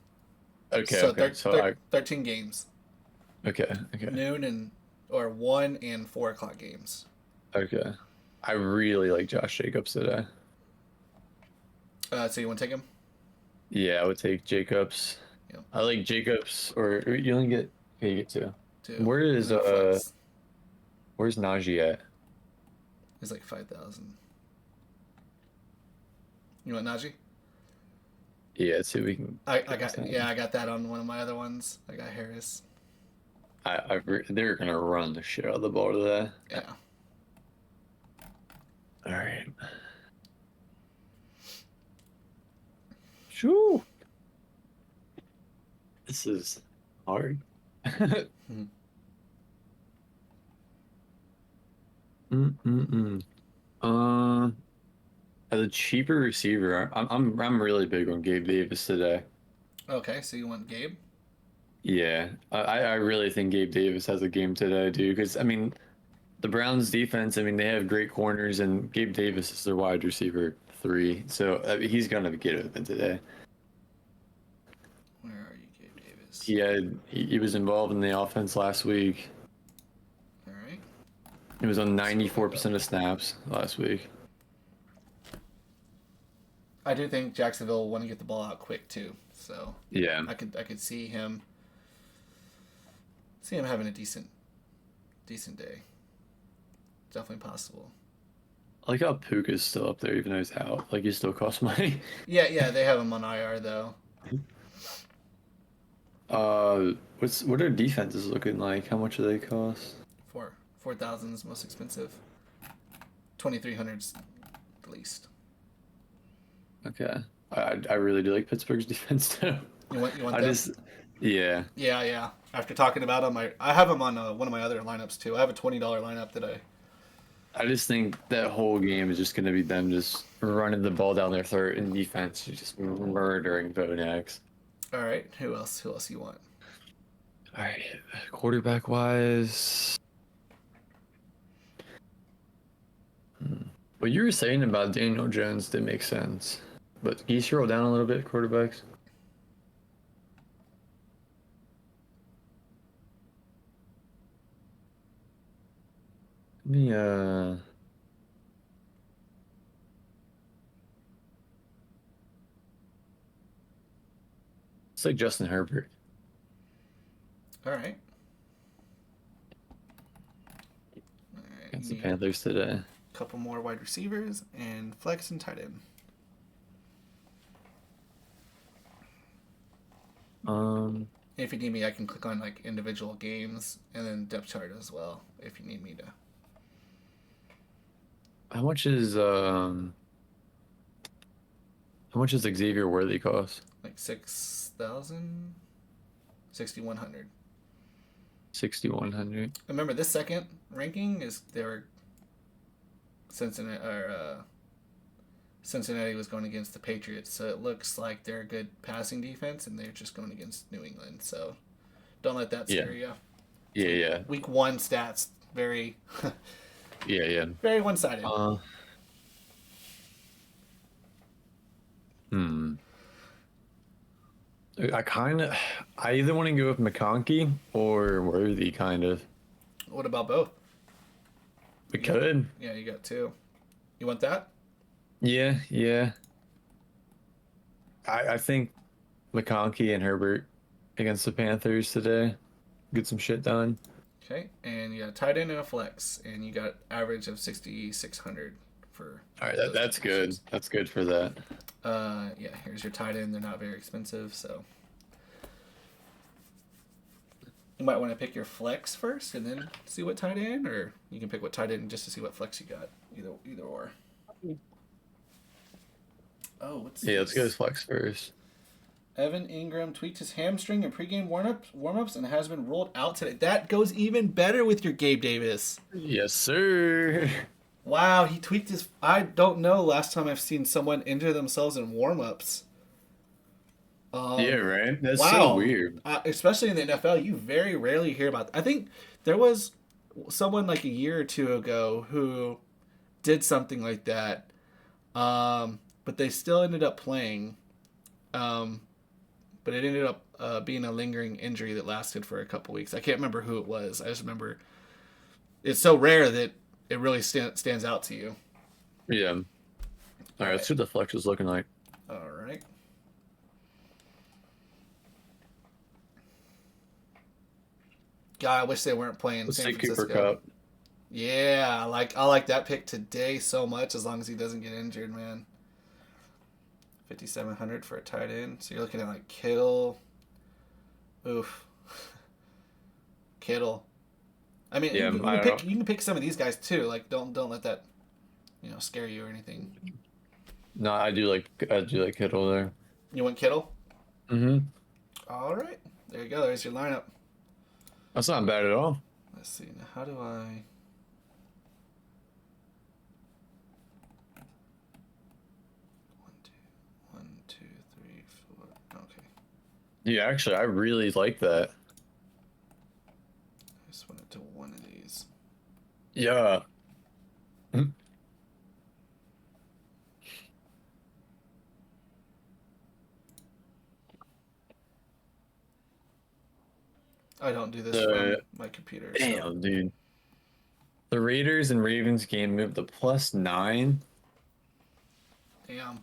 Okay. So Okay. So I 13 games. okay. Okay. Noon or 1 and 4 o'clock games. Okay. I really like Josh Jacobs today. So you want to take him? Yeah, I would take Jacobs. Yep. I like Jacobs, or you only get okay, you get two. Two. Where is And then flex where's Najee at? is like 5,000. You want Najee? Yeah, let's see if we can. I got that on one of my other ones. I got Harris. They're gonna run the shit out of the ball today. Yeah. All right. Shoo. This is hard. Mm-mm-mm. As a cheaper receiver, I'm really big on Gabe Davis today. Okay, so you want Gabe? Yeah, I really think Gabe Davis has a game today, dude. Because I mean, the Browns defense, I mean, they have great corners, and Gabe Davis is their wide receiver 3, so I mean, he's gonna get it open today. Where are you, Gabe Davis? He was involved in the offense last week. All right. He was on 94% of snaps last week. I do think Jacksonville will want to get the ball out quick too. So Yeah. I could see him having a decent day. Definitely possible. I like how Puka's still up there, even though he's out. Like, he still costs money. Yeah, they have him on IR though. What are defenses looking like? How much do they cost? 4,000 is most expensive. 2,300's the least. Okay. I really do like Pittsburgh's defense too. You want I them? just yeah. Yeah. After talking about them, I have them on one of my other lineups too. I have a $20 lineup today. I just think that whole game is just going to be them just running the ball down their throat in defense, just murdering Bonax. All right. Who else you want? All right, quarterback wise. What you were saying about Daniel Jones did make sense, but can you scroll down a little bit, quarterbacks? Let me it's like Justin Herbert. All right. against the need Panthers today. a couple more wide receivers and flex and tight end. If you need me, I can click on like individual games and then depth chart as well. If you need me to. How much does Xavier Worthy cost? Like 6,000, 6,100. 6,100. Remember, this second ranking is their Cincinnati was going against the Patriots, so it looks like they're a good passing defense, and they're just going against New England. So don't let that scare you. Yeah. Week 1 stats very, Yeah. very one-sided. I either want to go with McConkey or Worthy, kind of. What about both? We could. Yeah, you got 2. You want that? Yeah. I think McConkey and Herbert against the Panthers today. Get some shit done. Okay, and you got a tight end and a flex, and you got average of 6,600 for. All right, that's good. That's good for that. Yeah, here's your tight end. They're not very expensive, so you might want to pick your flex first and then see what tight end, or you can pick what tight end just to see what flex you got. Either or. Oh, what's this? Let's go with flex first. Evan Ingram tweaked his hamstring in pregame warm-ups and has been ruled out today. That goes even better with your Gabe Davis. Yes, sir. Wow, he tweaked his... I don't know last time I've seen someone injure themselves in warm-ups. Yeah, right? That's so weird. Especially in the NFL, you very rarely hear about... I think there was someone like a year or two ago who did something like that, but they still ended up playing. But it ended up being a lingering injury that lasted for a couple weeks. I can't remember who it was. I just remember it's so rare that it really stands out to you. Yeah. All right, let's see what the flex is looking like. All right. God, I wish they weren't playing Let's San say Francisco. Cooper Cup. Yeah, I like that pick today so much as long as he doesn't get injured, man. 5,700 for a tight end. So you're looking at like Kittle. Oof. Kittle. I mean, Yeah, you can pick some of these guys too. Like, don't let that, scare you or anything. No, I do like Kittle there. You want Kittle? Mm-hmm. All right, there you go. There's your lineup. That's not bad at all. Let's see. Now, how do I? One, two, three, four. Okay. Yeah, actually, I really like that. I just went to one of these. Yeah. I don't do this from my computer. Damn, dude. The Raiders and Ravens game moved to +9. Damn.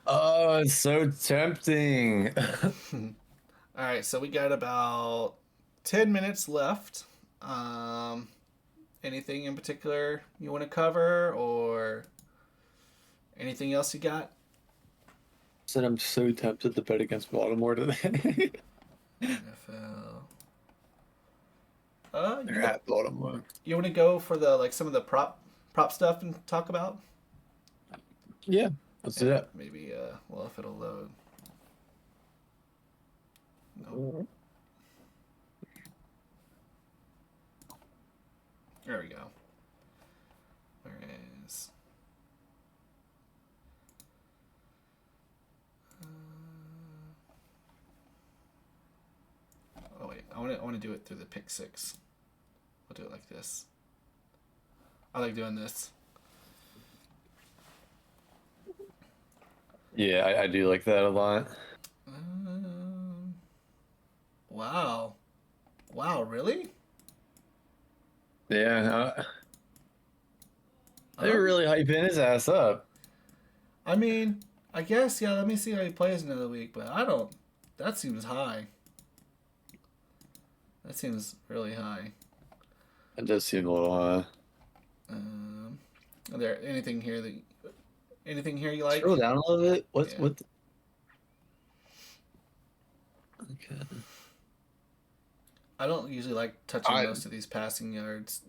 Oh, it's so tempting. All right, so we got about 10 minutes left. Anything in particular you want to cover, or anything else you got? Said I'm so tempted to bet against Baltimore today. NFL. They're at Baltimore. You want to go for the some of the prop stuff and talk about? Yeah, let's do that. Maybe well, if it'll load. No. There we go. Where is? Oh wait, I want to do it through the pick six. We'll do it like this. I like doing this. Yeah, I do like that a lot. Wow. Wow, really? Yeah, they're really hyping his ass up. I mean, I guess, yeah, let me see how he plays another week, but I don't... That seems high. That seems really high. It does seem a little high. Are there anything here you like? Scroll down a little bit. What's Yeah. what? Okay. I don't usually like touching I most of these passing yards.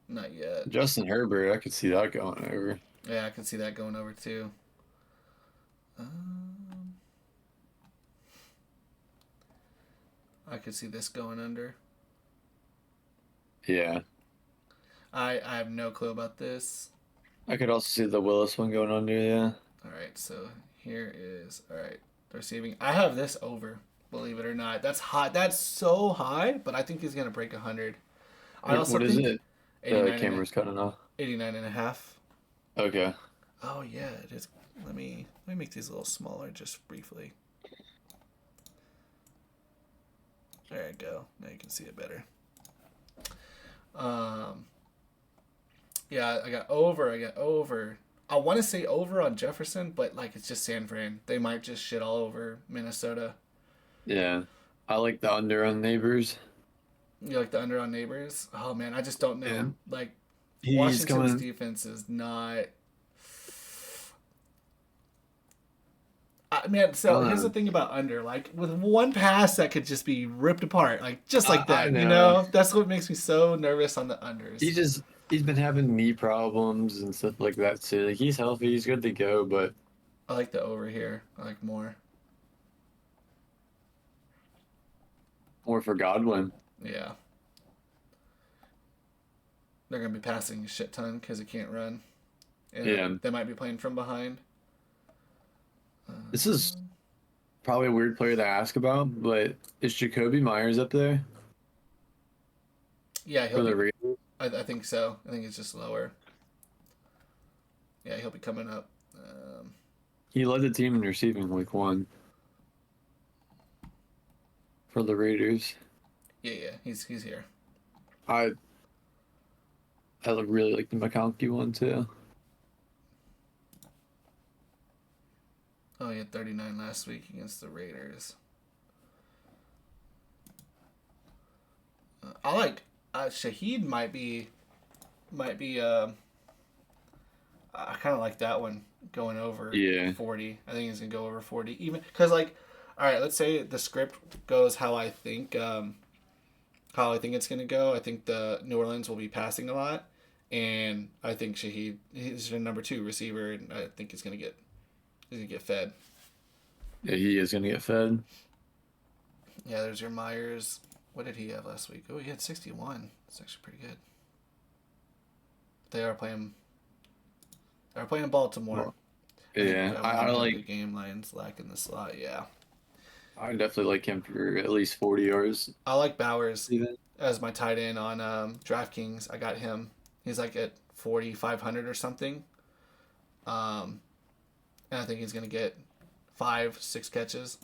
Not yet. Justin Herbert, I could see that going over. Yeah, I can see that going over too. Um, I could see this going under. Yeah. I have no clue about this. I could also see the Willis one going under, yeah. All right, so here is all right. The receiving. I have this over. Believe it or not, that's high. That's so high, but I think he's gonna break 100. I also What is think it? The 89 and camera's cutting off. 89 and a half. Okay. Oh yeah, it is. Let me make these a little smaller just briefly. There you go. Now you can see it better. Yeah, I got over. I want to say over on Jefferson, but like it's just San Fran. They might just shit all over Minnesota. Yeah. I like the under on Neighbors. You like the under on Neighbors? Oh man, I just don't know. Yeah. Like He's Washington's coming. defense is not. Man, so here's the thing about under. Like with one pass that could just be ripped apart, like just like that. I You know. know, that's what makes me so nervous on the unders. He's been having knee problems and stuff like that too. Like he's healthy, he's good to go, but I like the over here. I like more. more for Godwin. Yeah. They're gonna be passing a shit ton because he can't run. And Yeah. they might be playing from behind. This is probably a weird player to ask about, but is Jacoby Myers up there Yeah, for the Raiders? I think so. I think it's just lower. Yeah, he'll be coming up. He led the team in receiving week 1 for the Raiders. Yeah, he's here. I really like the McConkey one too. Oh, he had 39 last week against the Raiders. I like Shaheed might be. I kind of like that one going over 40. I think he's gonna go over 40, even because like, all right, let's say the script goes how I think it's gonna go. I think the New Orleans will be passing a lot, and I think Shaheed he's your number 2 receiver, and I think he's gonna get fed. Yeah, he is gonna get fed. Yeah, there's your Myers. What did he have last week? Oh, he had 61. That's actually pretty good. They are playing. They're playing Baltimore. Yeah, I like the game. Lions lack in the slot. Yeah, I definitely like him for at least 40 yards. I like Bowers Even. as my tight end on DraftKings. I got him. He's like at 4,500 or something. And I think he's gonna get 5-6 catches.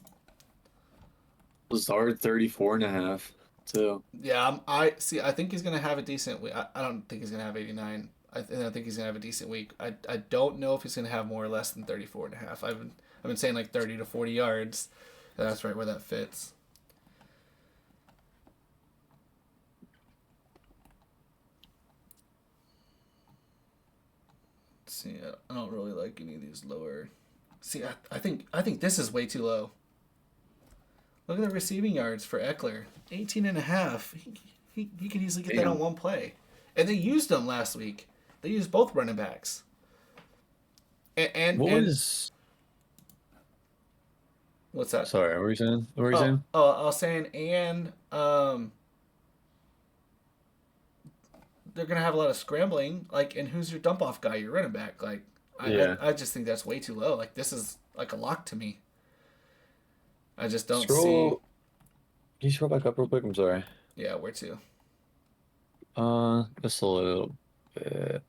Lazard 34.5 too. Yeah, I see. I think he's gonna have a decent week. I don't think he's gonna have 89. I think he's gonna have a decent week. I don't know if he's gonna have more or less than 34.5. I've been saying like 30 to 40 yards. That's right where that fits. Let's see, I don't really like any of these lower. See, I think this is way too low. Look at the receiving yards for Eckler. 18 and a half. He could easily get that on one play. And they used him last week. They used both running backs. And What's that? Sorry, what were you saying? What were you saying? Oh, I was saying, and they're gonna have a lot of scrambling. Like, and who's your dump off guy? Your running back. Like, I just think that's way too low. Like, this is like a lock to me. I just don't see. Can you scroll back up real quick? I'm sorry. Yeah, where to? Just a little bit.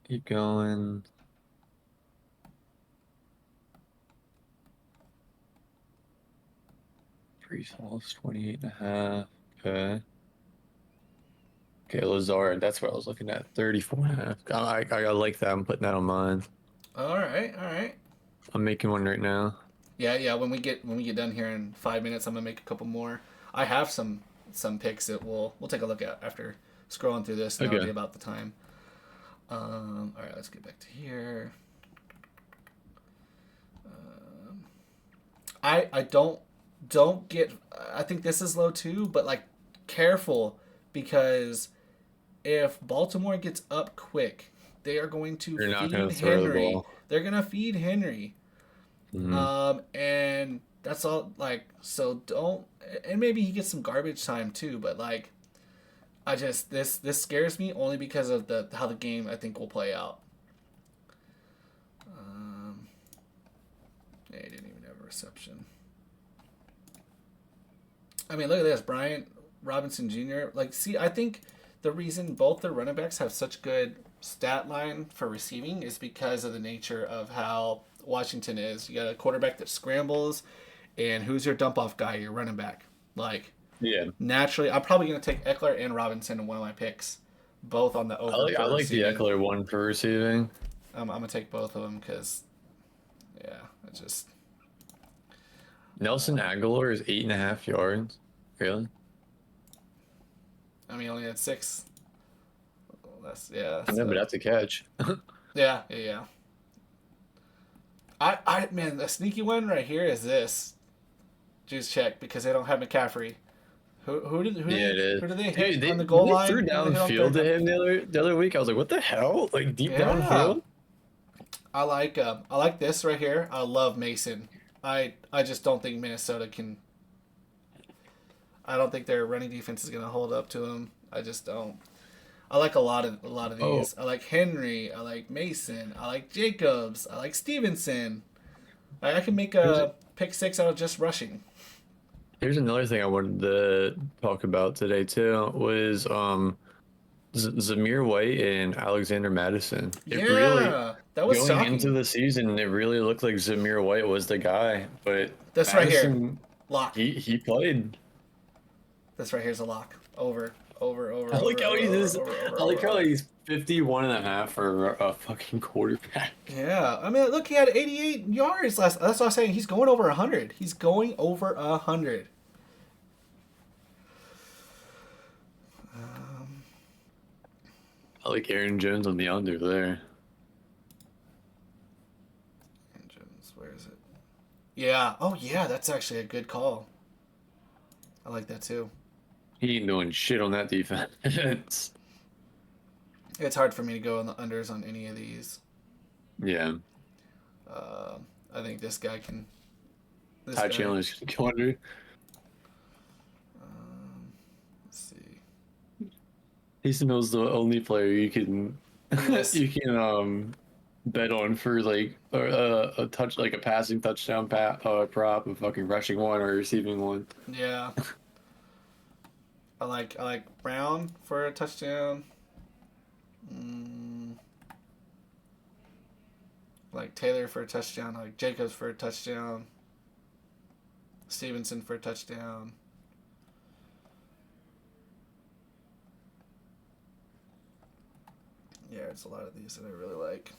Keep going. Pre-falls 28.5. Okay. Okay, Lazard. That's what I was looking at. 34.5. I like that. I'm putting that on mine. All right. I'm making one right now. Yeah. When we get done here in 5 minutes, I'm gonna make a couple more. I have some picks that we'll take a look at after scrolling through this. And that'll be about the time. All right, let's get back to here. I don't get. I think this is low too, but like careful because if Baltimore gets up quick, they are going to You're not going feed to throw the Henry. ball. They're gonna feed Henry. Mhm. And that's all. Like, so don't. And maybe he gets some garbage time too. But like, I just this scares me only because of the how the game I think will play out. Yeah, he didn't even have a reception. I mean, look at this, Bryant Robinson Jr. Like, see, I think the reason both the running backs have such good stat line for receiving is because of the nature of how Washington is. You got a quarterback that scrambles, and who's your dump off guy? Your running back. Like, Yeah. naturally, I'm probably going to take Eckler and Robinson in one of my picks, both on the over I for like the receiving. Eckler one for receiving. I'm going to take both of them because, yeah, it just. Nelson Aguilar is 8.5 yards. Really? I mean, he only had 6. That's, yeah. I know, but So. that's a catch. Yeah. Man, the sneaky one right here is this. Juice check because they don't have McCaffrey. Yeah, it is. Who do they Dude, hit on the goal they line? threw Who do they hit on downfield third to down? him the other week. I was like, what the hell? Like deep Yeah, downfield? I like this right here. I love Mason. I just don't think Minnesota can. I don't think their running defense is gonna hold up to him. I just don't. I like a lot of Oh, these. I like Henry. I like Mason. I like Jacobs. I like Stevenson. I can make here's a pick 6 out of just rushing. here's another thing I wanted to talk about today too was Zamir White and Alexander Madison. It really Yeah, that was going into shocking. the season, it really looked like Zamir White was the guy, but This right here, Madison lock. he played. This right here is a lock. Over, over, over, I like over, how over, he's over, just, over, over, I like over, how over. he's 51.5 for a fucking quarterback. Yeah, I mean, look, he had 88 yards last. That's what I'm saying. He's going over 100. He's going over 100. I like Aaron Jones on the under there. And Jones, where is it? Yeah. Oh, yeah. That's actually a good call. I like that too. He ain't doing shit on that defense. It's hard for me to go on the unders on any of these. Yeah. Uh, I think this guy can. This Ty guy. Chandler's gonna go under. Let's see. He's the only player you can Look at this. you can bet on for like a touch like a passing touchdown prop, a fucking rushing one or receiving one. Yeah. I like Brown for a touchdown. Mm, I like Taylor for a touchdown. I like Jacobs for a touchdown. Stevenson for a touchdown. Yeah, it's a lot of these that I really like.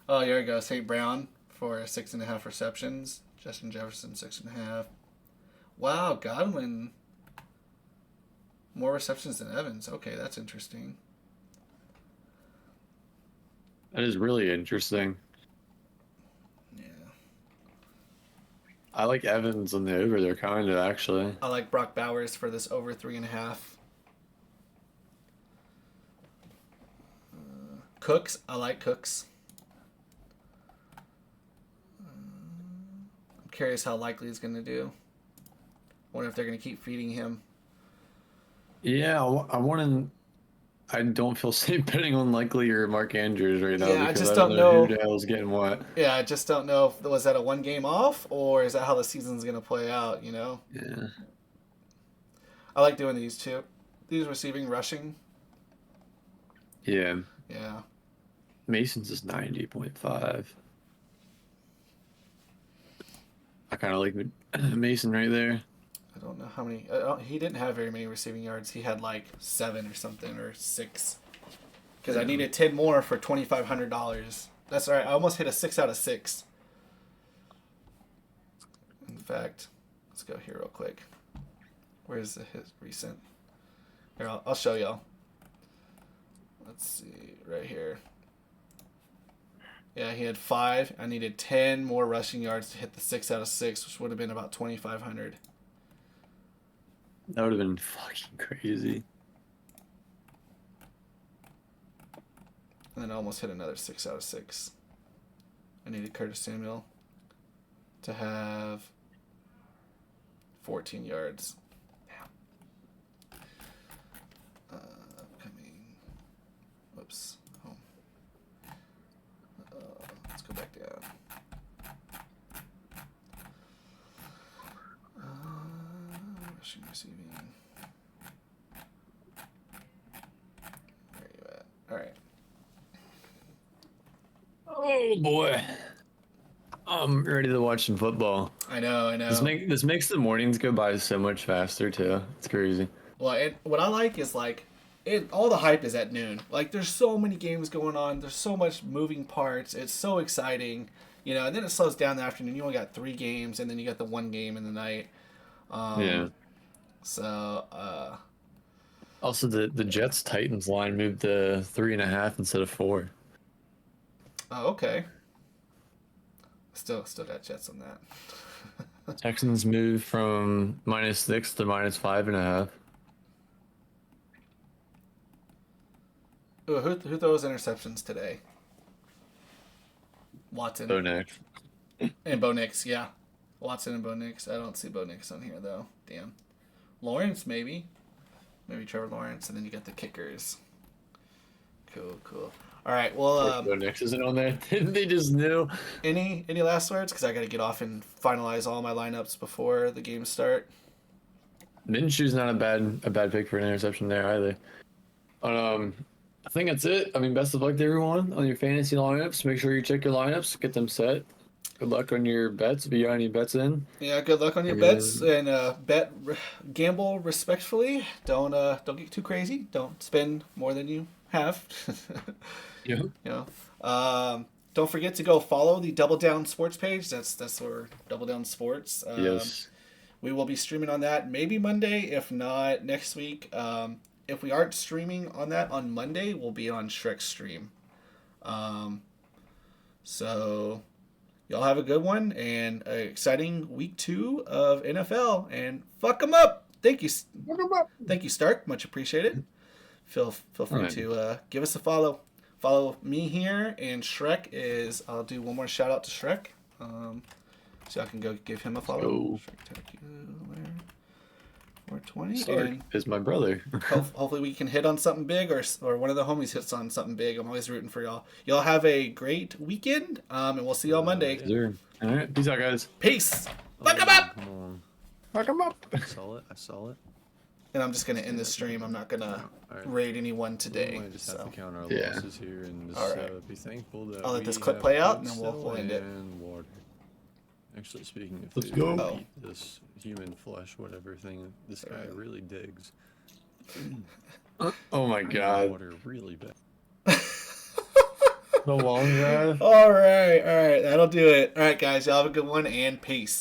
Oh, here we go. St. Brown for 6.5 receptions. Justin Jefferson 6.5. Wow, Godwin more receptions than Evans. Okay, that's interesting. That is really interesting. Yeah. I like Evans on the over there, kind of actually. I like Brock Bowers for this over 3.5. Cooks, I like Cooks. I'm curious how likely he's going to do. Wonder if they're going to keep feeding him. Yeah, I want to. I don't feel safe betting on Likely or Mark Andrews right now Yeah, I because just I don't don't know who know. the hell's getting what. Yeah, I just don't know if was that a one game off or is that how the season's going to play out, you know? Yeah. I like doing these too. These receiving, rushing. Yeah. Yeah. Mason's is 90.5. I kind of like Mason right there. I don't know how many. He didn't have very many receiving yards. He had like 7 or something or 6. Because I needed 10 more for $2,500. That's all right. I almost hit a 6 out of 6. In fact, let's go here real quick. Where's his recent? Here, I'll show y'all. let's see, right here. Yeah, he had 5. I needed 10 more rushing yards to hit the 6 out of 6, which would have been about 2,500. That would have been fucking crazy. And then I almost hit another 6 out of 6. I needed Curtis Samuel to have 14 yards. Upcoming. Whoops. Home. Let's go back down. Rushing, receiving. Where are you at? All right. Oh boy. I'm ready to watch some football. I know. This makes the mornings go by so much faster too. It's crazy. Well, what I like is like, all the hype is at noon. Like, there's so many games going on. There's so much moving parts. It's so exciting, you know. And then it slows down in the afternoon. You only got 3 games, and then you got the 1 game in the night. Yeah. So. Also, the Jets Titans line moved to 3.5 instead of 4. Oh, okay. Still got Jets on that. Texans moved from -6 to -5.5. Ooh, who throws interceptions today? Watson. Bo Nix. And Bo Nix, yeah. Watson and Bo Nix. I don't see Bo Nix on here, though. Damn. Lawrence, maybe. Maybe Trevor Lawrence, and then you got the kickers. Cool. All right, well... Bo Nix isn't on there. They just knew. Any last words? Because I got to get off and finalize all my lineups before the games start. Minshew's not a bad pick for an interception there either. I think that's it. I mean, best of luck to everyone on your fantasy lineups. Make sure you check your lineups, get them set. Good luck on your bets if you got any bets in. Yeah, good luck on your bets, and gamble respectfully. Don't get too crazy. Don't spend more than you have. Yeah. You know. Don't forget to go follow the Double Down Sports page. That's our Double Down Sports. Yes. We will be streaming on that maybe Monday, if not next week. If we aren't streaming on that on Monday, we'll be on Shrek's stream. So y'all have a good one and an exciting week 2 of NFL. And fuck them up. Thank you. Thank you, Stark. Much appreciated. Feel free to give us a follow. Follow me here, and Shrek is. I'll do one more shout out to Shrek. So I can go give him a follow. Shrek 420. Stark is my brother. Hopefully we can hit on something big, or one of the homies hits on something big. I'm always rooting for y'all. Y'all have a great weekend, and we'll see y'all Monday. Sure. All right, peace out, guys. Peace. Fuck 'em up. Come on. Fuck 'em up. I saw it. And I'm just gonna end the stream. I'm not gonna raid anyone today. We just have to count our Yeah. losses here and just All right. be thankful that I'll let this we clip have play out, food and then we'll still end it. and water. Actually, speaking of Let's food, go. we Oh. eat this human flesh, whatever thing this guy really digs. Oh my god. Water really bad. The long drive. All right. That'll do it. All right, guys. Y'all have a good one, and peace.